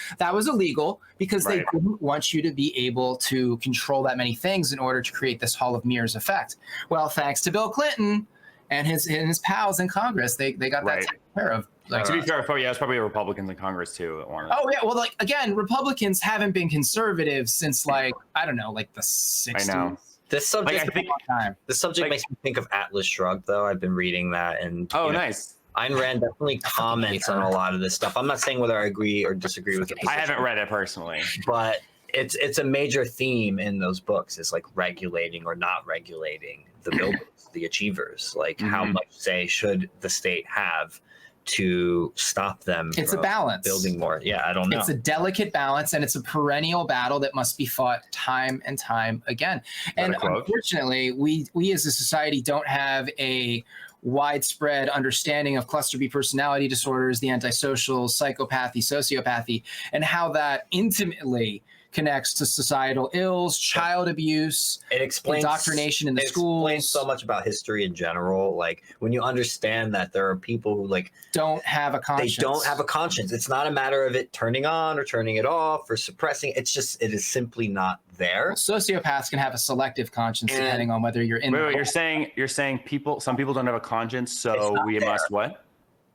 illegal because they didn't want you to be able to control that many things in order to create this Hall of Mirrors effect. Well, thanks to Bill Clinton and his pals in Congress, they got that taken care of. Like, to be fair, it's probably Republicans in Congress too that wanted. Oh yeah, well, like again, Republicans haven't been conservative since like I don't know, like the 60s. I know. This subject, makes me think of Atlas Shrugged, though. I've been reading that, and nice. Ayn Rand definitely comments on a lot of this stuff. I'm not saying whether I agree or disagree with it. I haven't read it personally, but it's a major theme in those books. Is like regulating or not regulating the builders, the achievers. Like how much say should the state have to stop them? It's a balance. Building more. Yeah, I don't know. It's a delicate balance, and it's a perennial battle that must be fought time and time again. And unfortunately, we as a society don't have a widespread understanding of cluster B personality disorders, the antisocial, psychopathy, sociopathy, and how that intimately connects to societal ills, child abuse, it explains indoctrination in the schools. It explains so much about history in general. Like when you understand that there are people who like don't have a conscience. They don't have a conscience. It's not a matter of it turning on or turning it off or suppressing. It is simply not there. Well, sociopaths can have a selective conscience depending on whether you're in. Wait, you're saying some people don't have a conscience, so we must what?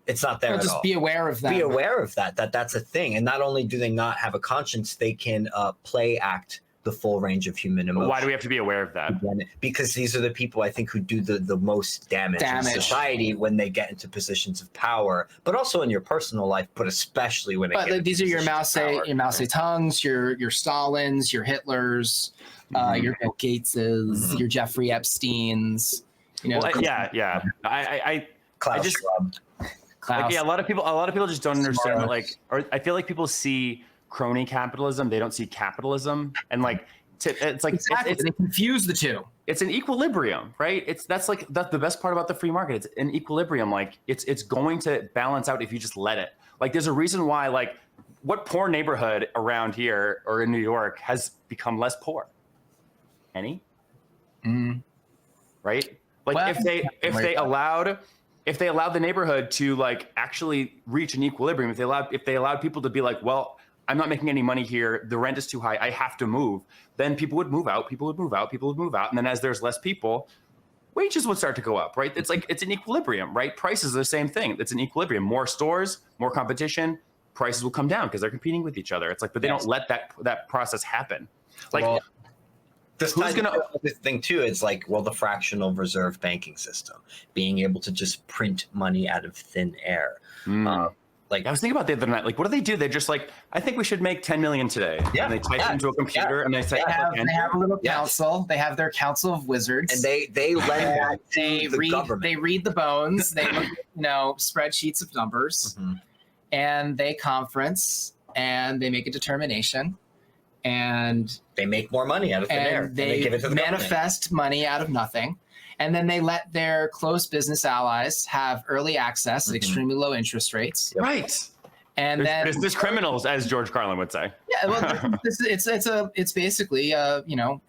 It's not there at just all. Be aware of that. Be aware of that's a thing. And not only do they not have a conscience, they can play act the full range of human emotion. Why do we have to be aware of that? Because these are the people I think who do the most damage in society when they get into positions of power, but also in your personal life, but especially when these are your Mao Zedongs, your Stalins, your Hitlers, your Bill Gateses, your Jeffrey Epsteins. Klaus Schwab. Like, a lot of people just don't understand that, like, or I feel like people see crony capitalism, they don't see capitalism, and like it's like they confuse the two. It's an equilibrium, right? That's the best part about the free market. It's an equilibrium. Like it's going to balance out if you just let it. Like there's a reason why like what poor neighborhood around here or in New York has become less poor? Any? Right? Like if they allowed the neighborhood to like actually reach an equilibrium, if they allowed people to be like, well, I'm not making any money here, the rent is too high, I have to move, then people would move out, and then as there's less people, wages would start to go up, right? It's like it's an equilibrium, right? Prices are the same thing. It's an equilibrium. More stores, more competition, prices will come down because they're competing with each other. It's like, but they don't let that process happen. Like this thing too, it's like, well, the fractional reserve banking system, being able to just print money out of thin air. Like, I was thinking about the other night, like, what do they do? They're just like, I think we should make 10 million today. Yeah. And they type it into a computer and they say, They have a little council. They have their council of wizards. and they lend that to the government. They read the bones. They look, spreadsheets of numbers, and they conference and they make a determination, and they make more money out of thin air. and they give it to the manifest money out of nothing. And then they let their close business allies have early access at extremely low interest rates. Yep. Right. And then Business criminals, as George Carlin would say. yeah, well, it's basically a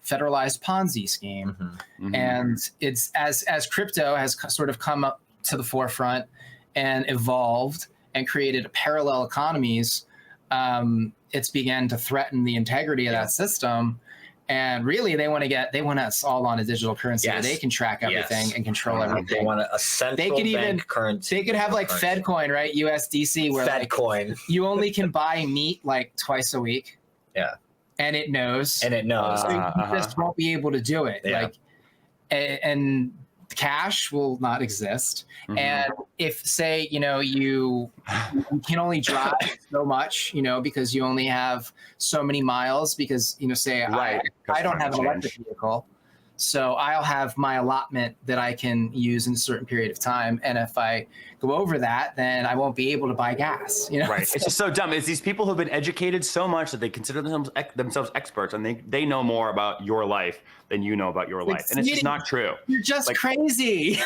federalized Ponzi scheme, and it's as crypto has sort of come up to the forefront and evolved and created parallel economies. It's began to threaten the integrity of that system. And really, they want us all on a digital currency where they can track everything and control everything. They want a central bank currency. They could have like FedCoin, right? USDC, where FedCoin. you only can buy meat like twice a week. Yeah. And it knows. So you just won't be able to do it. Yeah. And cash will not exist. And if, say, you can only drive so much, because you only have so many miles, because, say, I don't have an electric vehicle. So I'll have my allotment that I can use in a certain period of time. And if I go over that, then I won't be able to buy gas. Right. It's just so dumb. It's these people who've been educated so much that they consider themselves experts, and they know more about your life than you know about your life. And it's just not true. You're just crazy.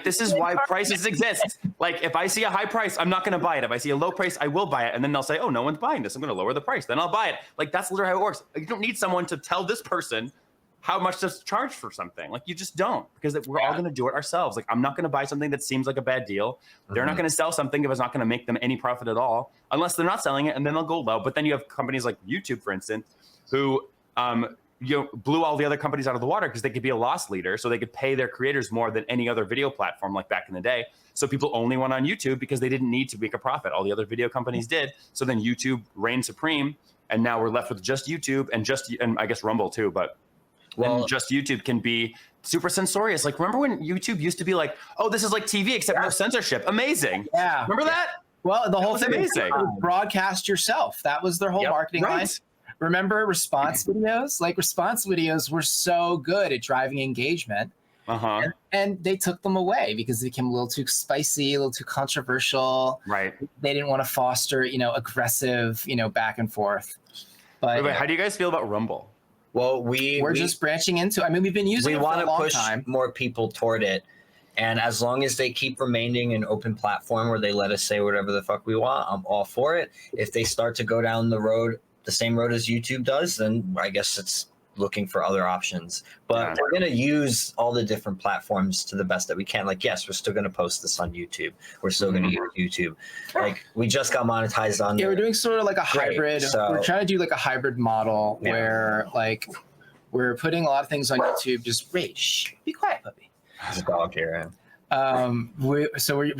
This is why prices exist. Like, if I see a high price, I'm not going to buy it. If I see a low price, I will buy it. And then they'll say, oh, no one's buying this. I'm going to lower the price. Then I'll buy it. Like, that's literally how it works. You don't need someone to tell this person how much to charge for something. Like, you just don't, because we're all going to do it ourselves. Like, I'm not going to buy something that seems like a bad deal. They're not going to sell something if it's not going to make them any profit at all, unless they're not selling it, and then they'll go low. But then you have companies like YouTube, for instance, who blew all the other companies out of the water because they could be a loss leader, so they could pay their creators more than any other video platform, like back in the day. So people only went on YouTube because they didn't need to make a profit. All the other video companies did. So then YouTube reigned supreme, and now we're left with just YouTube and I guess Rumble too, but and just YouTube can be super censorious. Like, remember when YouTube used to be like, oh, this is like TV except no censorship. Amazing. Yeah. Remember that? Well, the whole thing amazing. Broadcast yourself. That was their whole marketing line. Remember response videos? Like, response videos were so good at driving engagement. And they took them away because they became a little too spicy, a little too controversial. Right. They didn't want to foster, aggressive, back and forth. But wait, how do you guys feel about Rumble? Well, we're just branching into. I mean, we've been using it for a long push time. More people toward it, and as long as they keep remaining an open platform where they let us say whatever the fuck we want, I'm all for it. If they start to go down the same road as YouTube does, then I guess it's looking for other options. But we're going to use all the different platforms to the best that we can. Like, yes, we're still going to post this on YouTube. We're still going to use YouTube. Like, we just got monetized on. Yeah, we're doing sort of like a hybrid. We're trying to do like a hybrid model where, like, we're putting a lot of things on YouTube. Just be quiet, puppy. There's a dog here. We're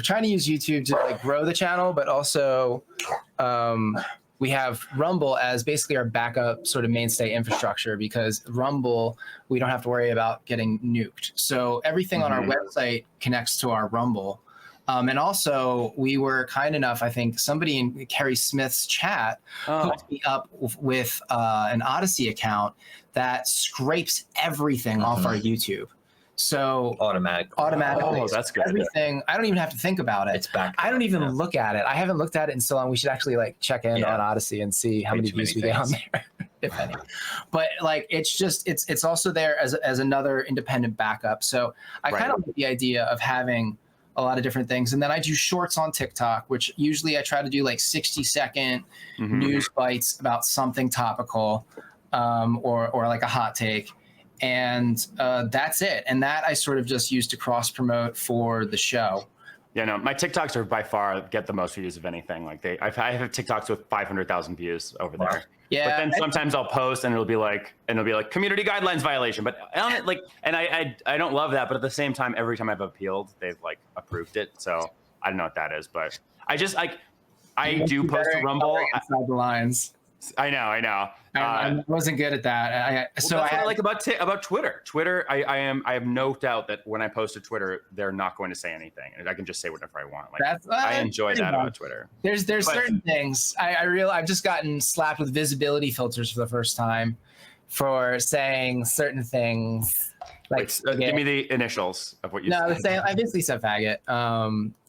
trying to use YouTube to like grow the channel, but also we have Rumble as basically our backup sort of mainstay infrastructure, because Rumble, we don't have to worry about getting nuked. So everything on our website connects to our Rumble. And also, we were kind enough, I think somebody in Kerry Smith's chat hooked me up with an Odyssey account that scrapes everything off our YouTube. So automatically. Oh, that's good. Everything. I don't even have to think about it. It's back. I don't even look at it. I haven't looked at it in so long. We should actually like check in on Odyssey and see how many views we get on there, if any. But like, it's just it's also there as another independent backup. So I kind of like the idea of having a lot of different things. And then I do shorts on TikTok, which usually I try to do like 60-second news bites about something topical, or like a hot take. And that's it. And that I sort of just use to cross promote for the show. Yeah, no, my TikToks are by far get the most views of anything. Like I have TikToks with 500,000 views over there. Yeah. But then sometimes I'll post and it'll be like community guidelines violation. But on it, like, and I don't love that. But at the same time, every time I've appealed, they've like approved it. So I don't know what that is, but I just like I do post to Rumble inside the lines. I know. I wasn't good at that. That's what I like about Twitter. Twitter, I have no doubt that when I post to Twitter, they're not going to say anything, and I can just say whatever I want. Like I enjoy that about Twitter. There's certain things I've just gotten slapped with visibility filters for the first time for saying certain things. Like, give me the initials of what you said. No, I basically said faggot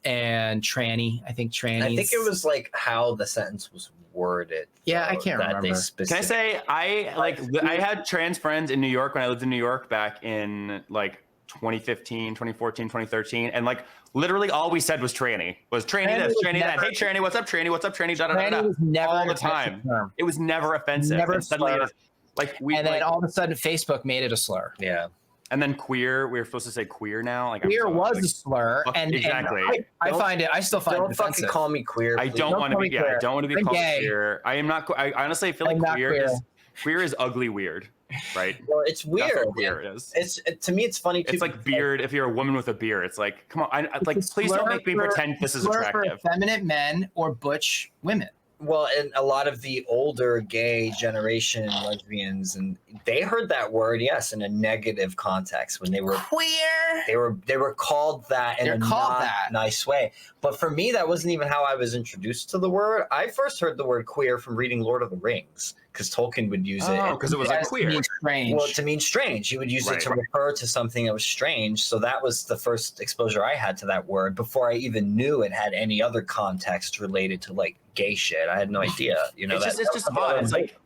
and tranny. I think trannies. I think it was like how the sentence was worded. Yeah, I can't remember. Can I say I had trans friends in New York when I lived in New York back in like 2015, 2014, 2013, and like literally all we said was tranny. Was tranny this, tranny that. Hey tranny, what's up tranny? What's up tranny? Da, da, da, da. Was never all the time. Term. It was never offensive. Never and suddenly it is, and then all of a sudden Facebook made it a slur. Yeah. And then queer, we were supposed to say queer now. Like queer was a slur, and exactly. And I still find it offensive. Don't fucking call me queer. I don't want to be. Yeah, I don't want to be called queer. I am not. I honestly feel like queer is ugly weird, right? Well, it's weird. That's what queer is. To me, it's funny too. It's like beard. If you're a woman with a beard, it's like, come on, please don't make me pretend this is attractive. For effeminate men or butch women. Well, and a lot of the older gay generation lesbians, and they heard that word, yes, in a negative context when they were queer. They were called that in nice way. But for me, that wasn't even how I was introduced to the word. I first heard the word queer from reading Lord of the Rings, because Tolkien would use it. because it was like queer. To mean strange. Well, to mean strange. He would use it to refer to something that was strange. So that was the first exposure I had to that word before I even knew it had any other context related to like gay shit. I had no idea. You know, it's just odd. It's like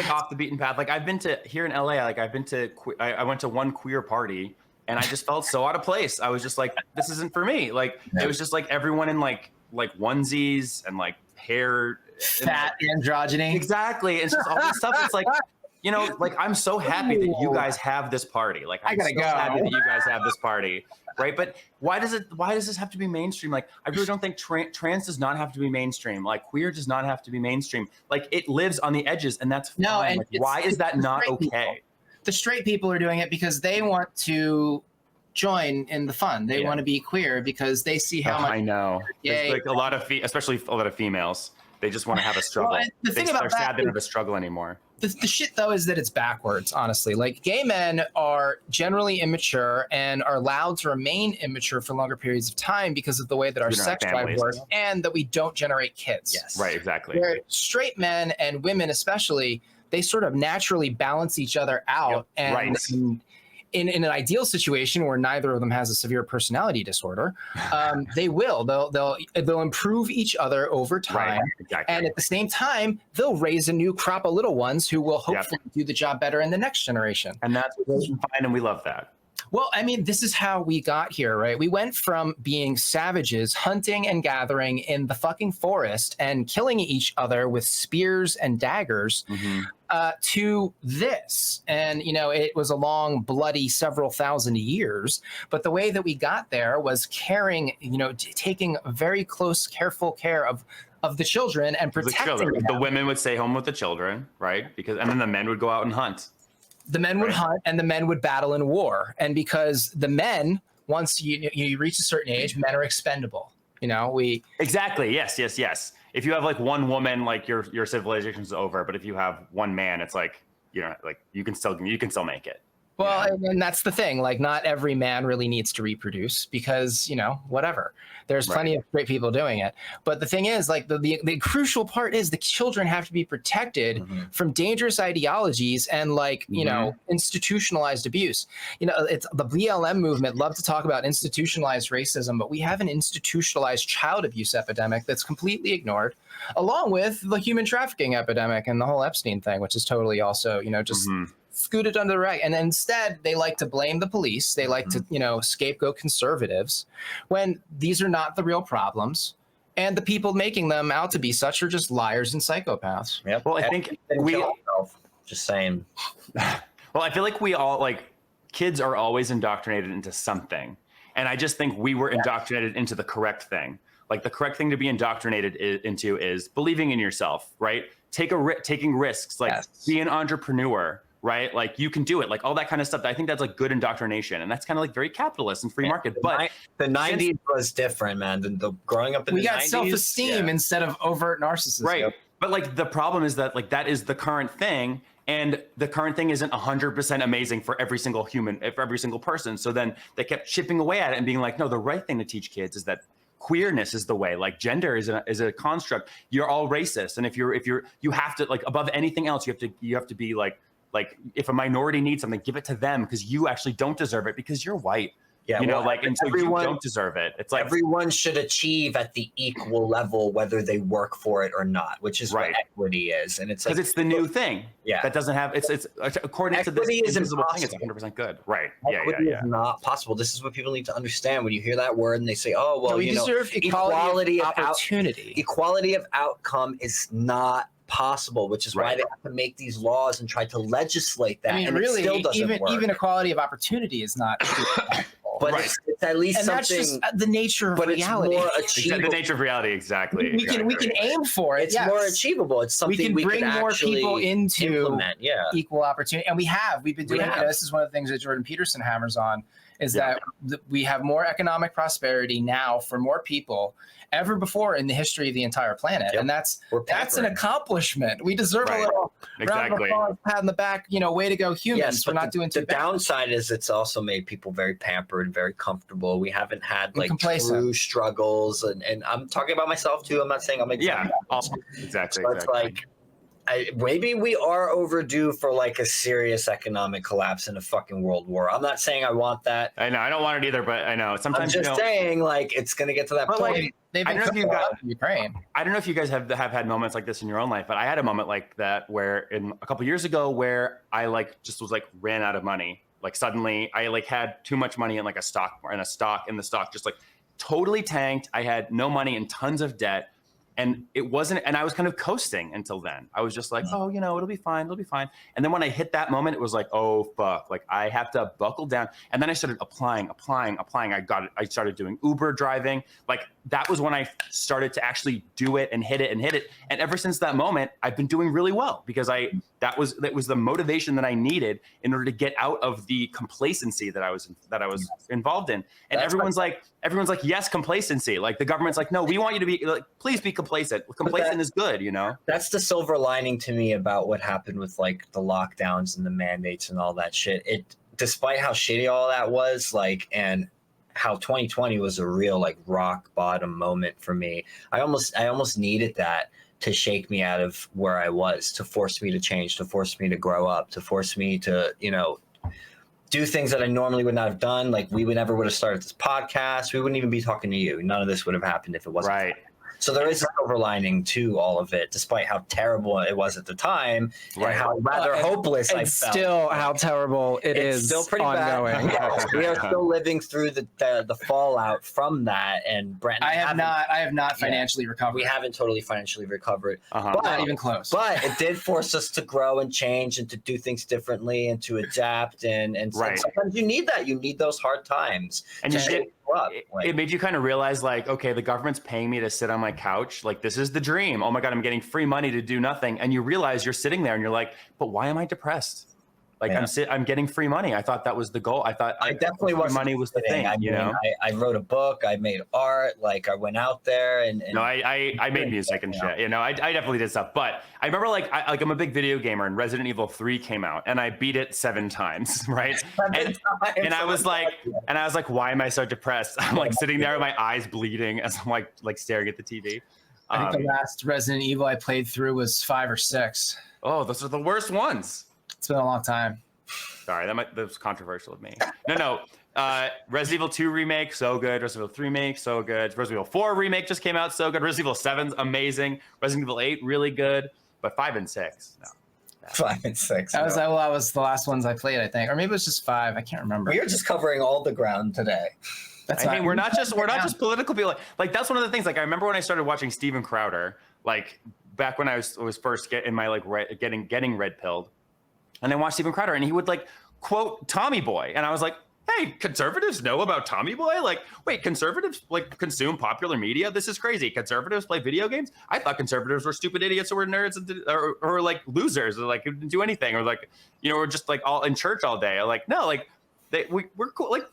off the beaten path. Like I've been to here in LA. Like I went to one queer party, and I just felt so out of place. I was just like, this isn't for me. Like it was just like everyone in like onesies and like hair. Fat androgyny. Exactly. It's just all this stuff. It's like, you know, like I'm so happy that you guys have this party. Like I'm so happy that you guys have this party. Right. But why does this have to be mainstream? Like, I really don't think trans does not have to be mainstream. Like queer does not have to be mainstream. Like it lives on the edges, and that's fine. No, and like, why is that not okay? People. The straight people are doing it because they want to join in the fun. They want to be queer because they see how much. I know. There's like a lot of especially a lot of females. They just want to have a struggle. Well, they're sad they don't have a struggle anymore. The shit, though, is that it's backwards, honestly. Like, gay men are generally immature and are allowed to remain immature for longer periods of time because of the way that our sex drive works and that we don't generate kids. Yes. Right, exactly. Where straight men and women especially, they sort of naturally balance each other out. Yep. And in an ideal situation where neither of them has a severe personality disorder, they'll improve each other over time. Right, exactly. And at the same time, they'll raise a new crop of little ones who will hopefully do the job better in the next generation. And that's fine, and we love that. Well, I mean, this is how we got here, right? We went from being savages, hunting and gathering in the fucking forest and killing each other with spears and daggers to this. And, you know, it was a long, bloody several thousand years. But the way that we got there was caring, you know, taking very close, careful care of the children and protecting them. The women would stay home with the children, right? And then the men would go out and hunt. The men would hunt and the men would battle in war. And because the men, once you reach a certain age, men are expendable. You know, Exactly. Yes. If you have like one woman, like your civilization's over. But if you have one man, it's like, you know, like you can still make it. Well, and that's the thing. Like, not every man really needs to reproduce because, you know, whatever. There's plenty of great people doing it. But the thing is, like, the crucial part is the children have to be protected from dangerous ideologies and, like, you know, institutionalized abuse. You know, it's the BLM movement love to talk about institutionalized racism, but we have an institutionalized child abuse epidemic that's completely ignored, along with the human trafficking epidemic and the whole Epstein thing, which is totally also, you know, just scooted under the rug. And instead they like to blame the police. They like to, you know, scapegoat conservatives when these are not the real problems. And the people making them out to be such are just liars and psychopaths. Yep. Well, I think just saying. Well, I feel like we all, like, kids are always indoctrinated into something. And I just think we were indoctrinated into the correct thing. Like, the correct thing to be indoctrinated into is believing in yourself, right? Taking risks, like be an entrepreneur, right? Like, you can do it, like all that kind of stuff. I think that's like good indoctrination, and that's kind of like very capitalist and free market. But the 90s was different, man. The growing up in we the 90s, got self-esteem instead of overt narcissism. Right. But like the problem is that like that is the current thing, and the current thing isn't 100% amazing for every single human, for every single person. So then they kept chipping away at it and being like, no, the right thing to teach kids is that queerness is the way. Like gender is a construct. You're all racist, and if you have to, like, above anything else, you have to be like if a minority needs something, give it to them, because you actually don't deserve it because you're white. Yeah, you know, well, like, and so you don't deserve it. It's like everyone should achieve at the equal level, whether they work for it or not, which is what equity is. And it's like, because it's the new thing. Yeah, that doesn't have it's according equity to this is invisible thing, it's impossible. 100% good. Right. Equity is not possible. This is what people need to understand when you hear that word and they say, "Oh, well, we deserve equality of opportunity." Equality of outcome is not possible, which is why they have to make these laws and try to legislate that. I mean, and really, it still doesn't work. even equality of opportunity is not. But it's at least and something. That's just the nature of reality. It's more achievable. The nature of reality, exactly. We can aim for it. It's more achievable. It's something we can bring more people into implement. Equal opportunity, and we've been doing it. This is one of the things that Jordan Peterson hammers on, is that we have more economic prosperity now for more people ever before in the history of the entire planet, and that's an accomplishment. We deserve a little round of applause, pat on the back. Way to go, humans, for not doing too bad. The downside is it's also made people very pampered, very comfortable. We haven't had like true struggles, and I'm talking about myself too. I'm not saying I'm exactly. So it's like, maybe we are overdue for like a serious economic collapse in a fucking world war. I'm not saying I want that. I know I don't want it either, but I know sometimes I'm just saying, like, it's going to get to that point. Like, I don't know if you guys Ukraine. I don't know if you guys have had moments like this in your own life, but I had a moment like that where a couple years ago where I just was like ran out of money. Like suddenly I like had too much money in like a stock, and the stock just like totally tanked. I had no money and tons of debt. And it wasn't, and I was kind of coasting until then. I was just like, oh, it'll be fine. And then when I hit that moment, it was like, oh, fuck. Like, I have to buckle down. And then I started applying. I got it. I started doing Uber driving. Like, that was when I started to actually do it and hit it. And ever since that moment, I've been doing really well, because that was the motivation that I needed in order to get out of the complacency that I was involved in. And everyone's like, yes, complacency. Like, the government's like, no, we want you to be like, please be complacent. Complacent is good, That's the silver lining to me about what happened with like the lockdowns and the mandates and all that shit. Despite how shitty all that was, like, and how 2020 was a real like rock bottom moment for me. I almost needed that to shake me out of where I was, to force me to change, to force me to grow up, to force me to, do things that I normally would not have done. Like, we would never have started this podcast. We wouldn't even be talking to you. None of this would have happened if it wasn't. Right. So there is a silver lining to all of it, despite how terrible it was at the time, and how rather hopeless I felt. Still, how terrible it's still pretty ongoing. Bad. We are still living through the fallout from that. And Brent, I have not financially recovered. We haven't totally financially recovered, but not even close. But it did force us to grow and change and to do things differently and to adapt. And sometimes you need that. You need those hard times. And it made you kind of realize, like, okay, the government's paying me to sit on my couch. Like, this is the dream. Oh my God, I'm getting free money to do nothing. And you realize you're sitting there and you're like, but why am I depressed? Like, I'm getting free money. I thought that was the goal. I thought I definitely money was the thing. I wrote a book. I made art. Like, I went out there and no, I made music and shit. I definitely did stuff. But I remember, like, I'm a big video gamer, and Resident Evil 3 came out, and I beat it 7 times, right? And I was like, why am I so depressed? I'm like sitting there with my eyes bleeding as I'm like staring at the TV. I think the last Resident Evil I played through was 5 or 6. Oh, those are the worst ones. It's been a long time. Sorry, that was controversial of me. No. Resident Evil 2 remake, so good. Resident Evil 3 remake, so good. Resident Evil 4 remake just came out, so good. Resident Evil 7's amazing. Resident Evil 8, really good. But 5 and 6, no. 5 and 6. That was the last ones I played, I think, or maybe it was just 5. I can't remember. We are just covering all the ground today. We're not just political people. Like, that's one of the things. Like, I remember when I started watching Steven Crowder, like back when I was first getting red pilled. And I watched Steven Crowder, and he would like quote Tommy Boy, and I was like, "Hey, conservatives know about Tommy Boy? Like, wait, conservatives like consume popular media? This is crazy. Conservatives play video games? I thought conservatives were stupid idiots or were nerds or like losers, or like who didn't do anything, or like or just like all in church all day. I'm like, no, like we're cool, like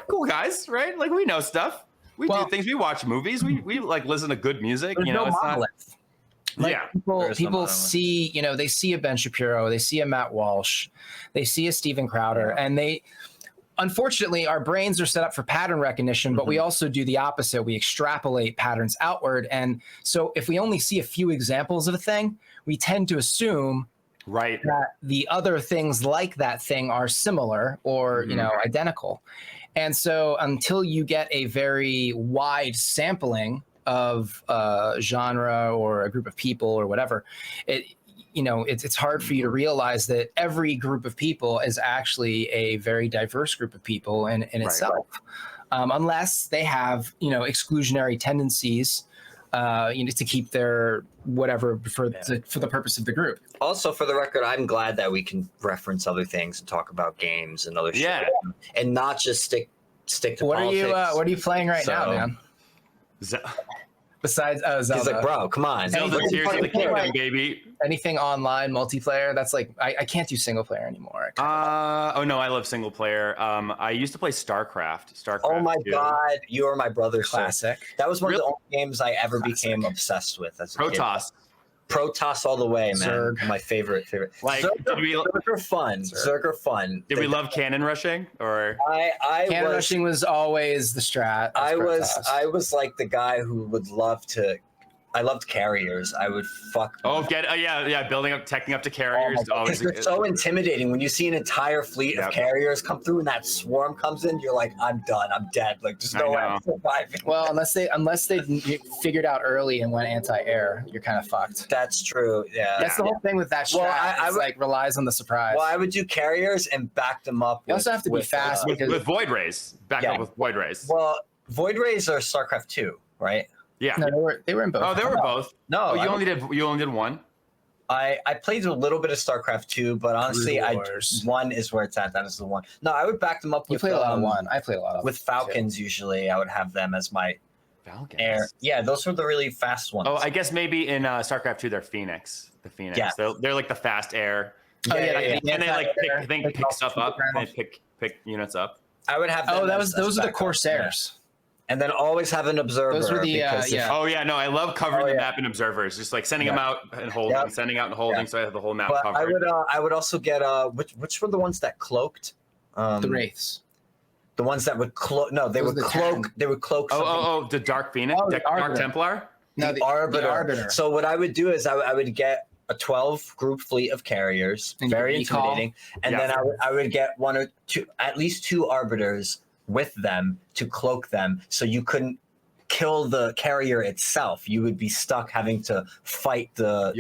cool guys, right? Like, we know stuff. We do things. We watch movies. We like listen to good music. There's no monolith. Like Yeah. people see, they see a Ben Shapiro, they see a Matt Walsh, they see a Steven Crowder, and unfortunately, our brains are set up for pattern recognition, but we also do the opposite. We extrapolate patterns outward. And so if we only see a few examples of a thing, we tend to assume that the other things like that thing are similar or, identical. And so until you get a very wide sampling of genre or a group of people or whatever, it's hard for you to realize that every group of people is actually a very diverse group of people in itself, unless they have exclusionary tendencies, to keep their whatever for the purpose of the group. Also, for the record, I'm glad that we can reference other things and talk about games and other shit, and not just stick to politics. What are you playing right now, man? Besides Zelda. He's like, bro, come on. Zelda Tears of the Kingdom, baby. Anything online, multiplayer? That's like, I can't do single player anymore. Oh no, I love single player. I used to play Starcraft. Oh my God, you are my brother's classic. That was one of the only games I ever became obsessed with as a Protoss. kid. Protoss all the way, man. Zerg. My favorite. Like, Zerg are fun. Zerg are fun. Did we love cannon rushing or? Cannon rushing was always the strat. I was like the guy who would love to. I loved carriers. I would fuck. Building up, teching up to carriers. Because they're so intimidating. When you see an entire fleet of carriers come through and that swarm comes in, you're like, I'm done. I'm dead. Like, there's no way I'm surviving. Well, unless they figured out early and went anti-air, you're kind of fucked. That's true. Yeah. That's the whole thing with that strat. Well, relies on the StarCraft. Well, I would do carriers and back them up. You also have to be fast with Void Rays. Back up with Void Rays. Well, Void Rays are StarCraft 2, right? Yeah. No, they were in both. Oh, they were both. No, you only did one. I played a little bit of StarCraft 2, but honestly, one is where it's at. That is the one. No, I would back them up. You played a lot of one. I played a lot of with Falcons. Usually, I would have them as my Falcons. air. Yeah, those were the really fast ones. Oh, I guess maybe in StarCraft 2, they're Phoenix. The Phoenix. Yeah. They're like the fast air. Yeah. And they like pick stuff up. And they pick units up. I would have. Those are the Corsairs. And then always have an observer. Those were the Oh yeah, no, I love covering the map in observers, just like sending them out and holding, sending out and holding, so I have the whole map covered. I would also get which were the ones that cloaked? The Wraiths. The ones that would cloak. No, they would cloak. Terran. They would cloak. The Dark Phoenix, Dark Templar. No, the Arbiter. So what I would do is I would get a 12 group fleet of carriers, and very intimidating, and then I would get one or two, at least two arbiters with them to cloak them, so you couldn't kill the carrier itself. You would be stuck having to fight the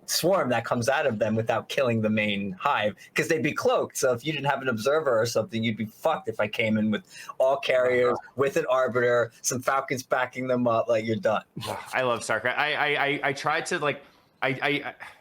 swarm that comes out of them without killing the main hive, because they'd be cloaked. So if you didn't have an observer or something, you'd be fucked. If I came in with all carriers with an arbiter, some falcons backing them up, like, you're done. I love StarCraft. I tried to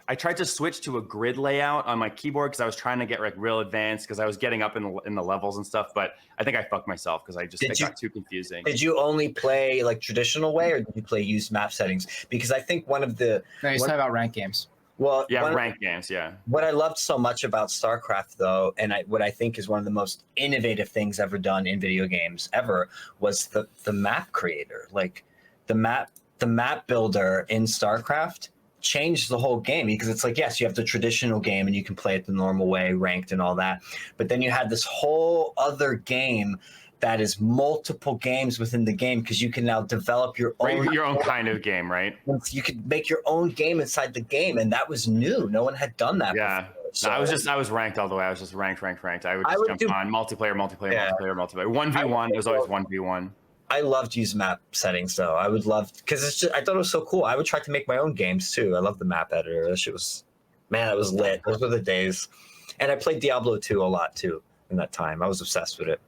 I tried to switch to a grid layout on my keyboard because I was trying to get like real advanced, because I was getting up in the levels and stuff, but I think I fucked myself because it got too confusing. Did you only play like traditional way, or did you play used map settings? Because I think one of the you're talking about ranked games. Well, ranked games, yeah. What I loved so much about StarCraft, though, and what I think is one of the most innovative things ever done in video games ever, was the map creator. Like the map builder in StarCraft changed the whole game, because it's like, yes, you have the traditional game and you can play it the normal way, ranked and all that, but then you had this whole other game that is multiple games within the game, because you can now develop your own kind of game, right? You could make your own game inside the game, and that was new. No one had done that before. So, I was ranked all the way. I was just ranked. I would just jump on multiplayer. 1v1. It was always 1v1. I loved using map settings, though. I would love, because I thought it was so cool. I would try to make my own games too. I love the map editor. That shit was, man, that was lit. Those were the days. And I played Diablo 2 a lot too in that time. I was obsessed with it.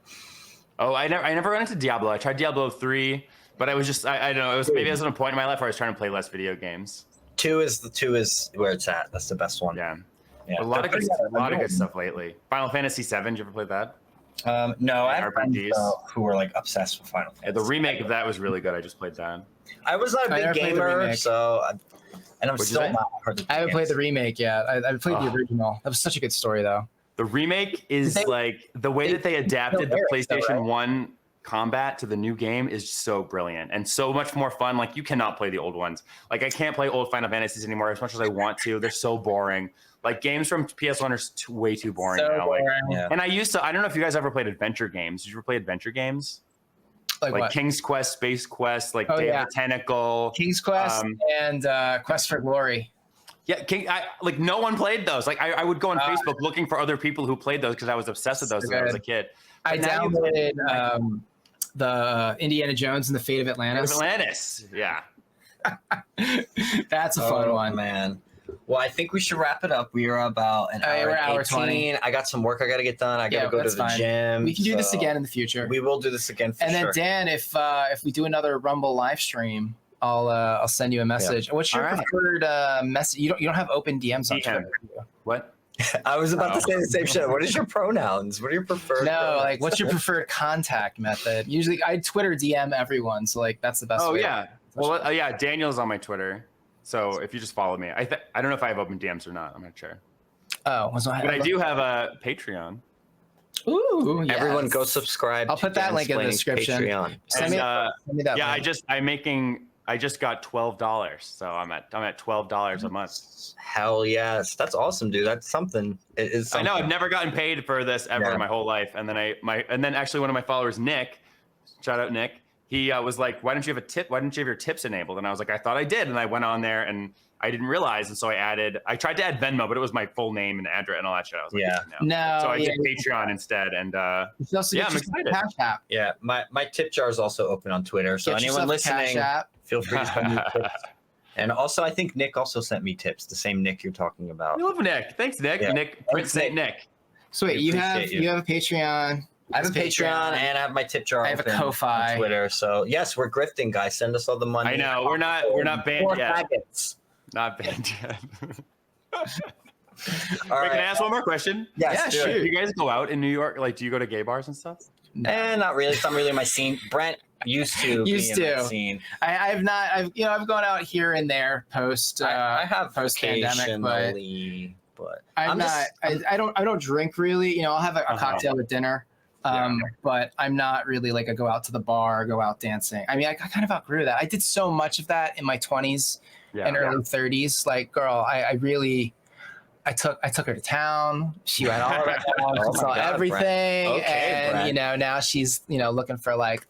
Oh, I never went into Diablo. I tried Diablo 3, but I was just I don't know. It was maybe I was at a point in my life where I was trying to play less video games. 2 is where it's at. That's the best one. Yeah. A lot of good stuff lately. Final Fantasy 7. Did you ever play that? No, I have friends who were like obsessed with Final Fantasy. The remake of that was really good. I just played that. I was not a big gamer, so and I'm still not heard the I haven't played the remake yet. I played the original. That was such a good story, though. The remake is like the way that they adapted the PlayStation 1 combat to the new game is so brilliant and so much more fun. Like you cannot play the old ones. Like I can't play old Final Fantasies anymore as much as I want to. They're so boring. Like games from PS1 are way too boring So now. boring. Like, and I don't know if you guys ever played adventure games. Did you ever play adventure games? Like what? King's Quest, Space Quest, like Day of the Tentacle. King's Quest and Quest for Glory. Yeah, like no one played those. Like I would go on Facebook looking for other people who played those because I was obsessed with those when I was a kid. I downloaded the Indiana Jones and the Fate of Atlantis. Yeah. That's a fun one, man. Well, I think we should wrap it up. We are about an hour 18. I got some work I got to get done. I got to go to the gym. We can do this again in the future. We will do this again for sure. And then Dan, if we do another Rumble live stream, I'll send you a message. What's your preferred message? You don't have open DMs on Twitter. What? I was about to say the same shit. What is your pronouns? What are your preferred? No, like what's your preferred contact method? Usually, I Twitter DM everyone, so like that's the best. way. Yeah. Well, yeah. Daniel's on my Twitter, so if you just follow me, I don't know if I have open DMs or not. I'm not sure. Oh, but I do have a Patreon. Ooh, yes. Everyone go subscribe. I'll put that link in the description. Patreon. Send me that. Yeah, link. I just got $12, so I'm at $12 a month. Hell yes, that's awesome, dude. That's something. It is. Something. I know I've never gotten paid for this ever in my whole life, and then actually one of my followers, Nick, shout out Nick, he was like, "Why don't you have a tip? Why didn't you have your tips enabled?" And I was like, "I thought I did," and I went on there and I didn't realize, and so I tried to add Venmo, but it was my full name and address and all that shit. I was like, no. So I did Patreon instead, and I'm excited. Cash App. Yeah, my tip jar is also open on Twitter, so anyone listening, feel free to send me tips. And also, I think Nick also sent me tips. The same Nick you're talking about. I love Nick. Thanks, Nick. Yeah. Nick, Prince Saint Nick. So wait, you have a Patreon. I have a Patreon and I have my tip jar. I have a Ko-fi on Twitter. So yes, we're grifting, guys. Send us all the money. I know we're not banned yet. Faggots. Not banned yet. All right. Can I ask one more question? Yes, sure. Do you guys go out in New York? Like, do you go to gay bars and stuff? Not really. It's not really my scene. Brent used to. My scene. I've not. I've gone out here and there post. I have post pandemic, but I'm not. I don't drink really. I'll have a cocktail at dinner. But I'm not really like a go out to the bar, go out dancing. I mean, I kind of outgrew that. I did so much of that in my 20s and early 30s. Like, girl, I took her to town. She went all around, saw everything, okay, and Brent. Now she's looking for like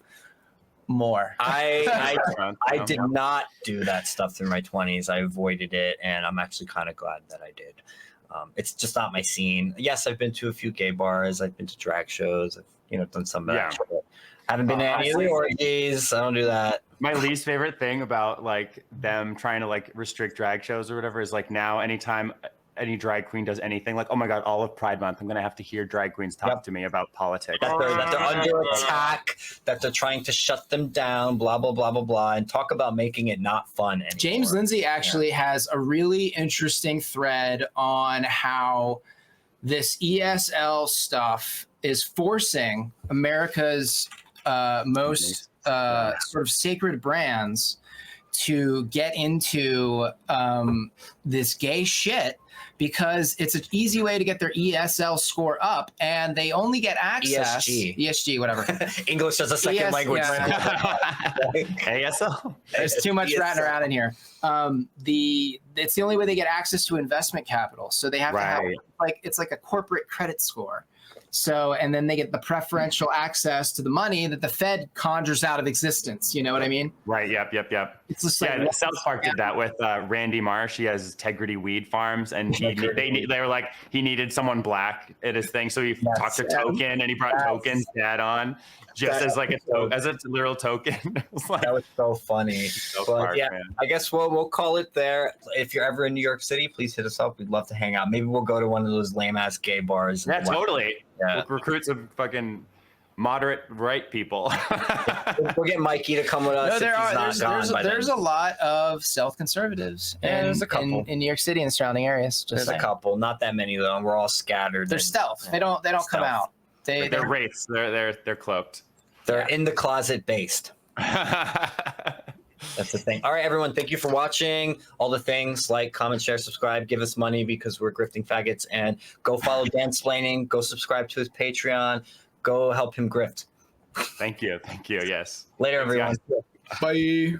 more. I did not do that stuff through my 20s. I avoided it, and I'm actually kind of glad that I did. It's just not my scene. Yes, I've been to a few gay bars. I've been to drag shows. I've done some of that shit. I haven't been to any of the orgies. I don't do that. My least favorite thing about like them trying to like restrict drag shows or whatever is like now anytime any drag queen does anything, like, oh my God, all of Pride Month, I'm going to have to hear drag queens talk to me about politics. That they're under attack, that they're trying to shut them down, blah, blah, blah, blah, blah, and talk about making it not fun anymore. James Lindsay actually has a really interesting thread on how this ESL stuff is forcing America's most sort of sacred brands to get into this gay shit, because it's an easy way to get their ESL score up, and they only get access. ESG, whatever. English as a second language. ASL. There's too much ratting around in here. It's the only way they get access to investment capital. So they have to have it's like a corporate credit score. So, and then they get the preferential access to the money that the Fed conjures out of existence. You know what I mean? Right. Yep. It's just like South Park did that with Randy Marsh. He has Integrity Weed Farms, and they were like he needed someone black at his thing, so he talked to Token, and he brought Token's dad on just as like as a literal token. That was so funny. But man. I guess we'll call it there. If you're ever in New York City, please hit us up. We'd love to hang out. Maybe we'll go to one of those lame ass gay bars. Yeah, totally. Yeah. We'll recruit some fucking moderate right people. We'll get Mikey to come with us. No, there's a lot of conservatives there's a couple in New York City and the surrounding areas. There's a couple, not that many though. And we're all scattered. They're stealth. They don't come out. They're wraiths. They're cloaked. They're in the closet based. That's the thing. All right, everyone. Thank you for watching. All the things, like, comment, share, subscribe, give us money because we're grifting faggots, and go follow Dansplaining. Go subscribe to his Patreon. Go help him grift. Thank you. Yes. Later, Thanks, everyone. guys. Bye.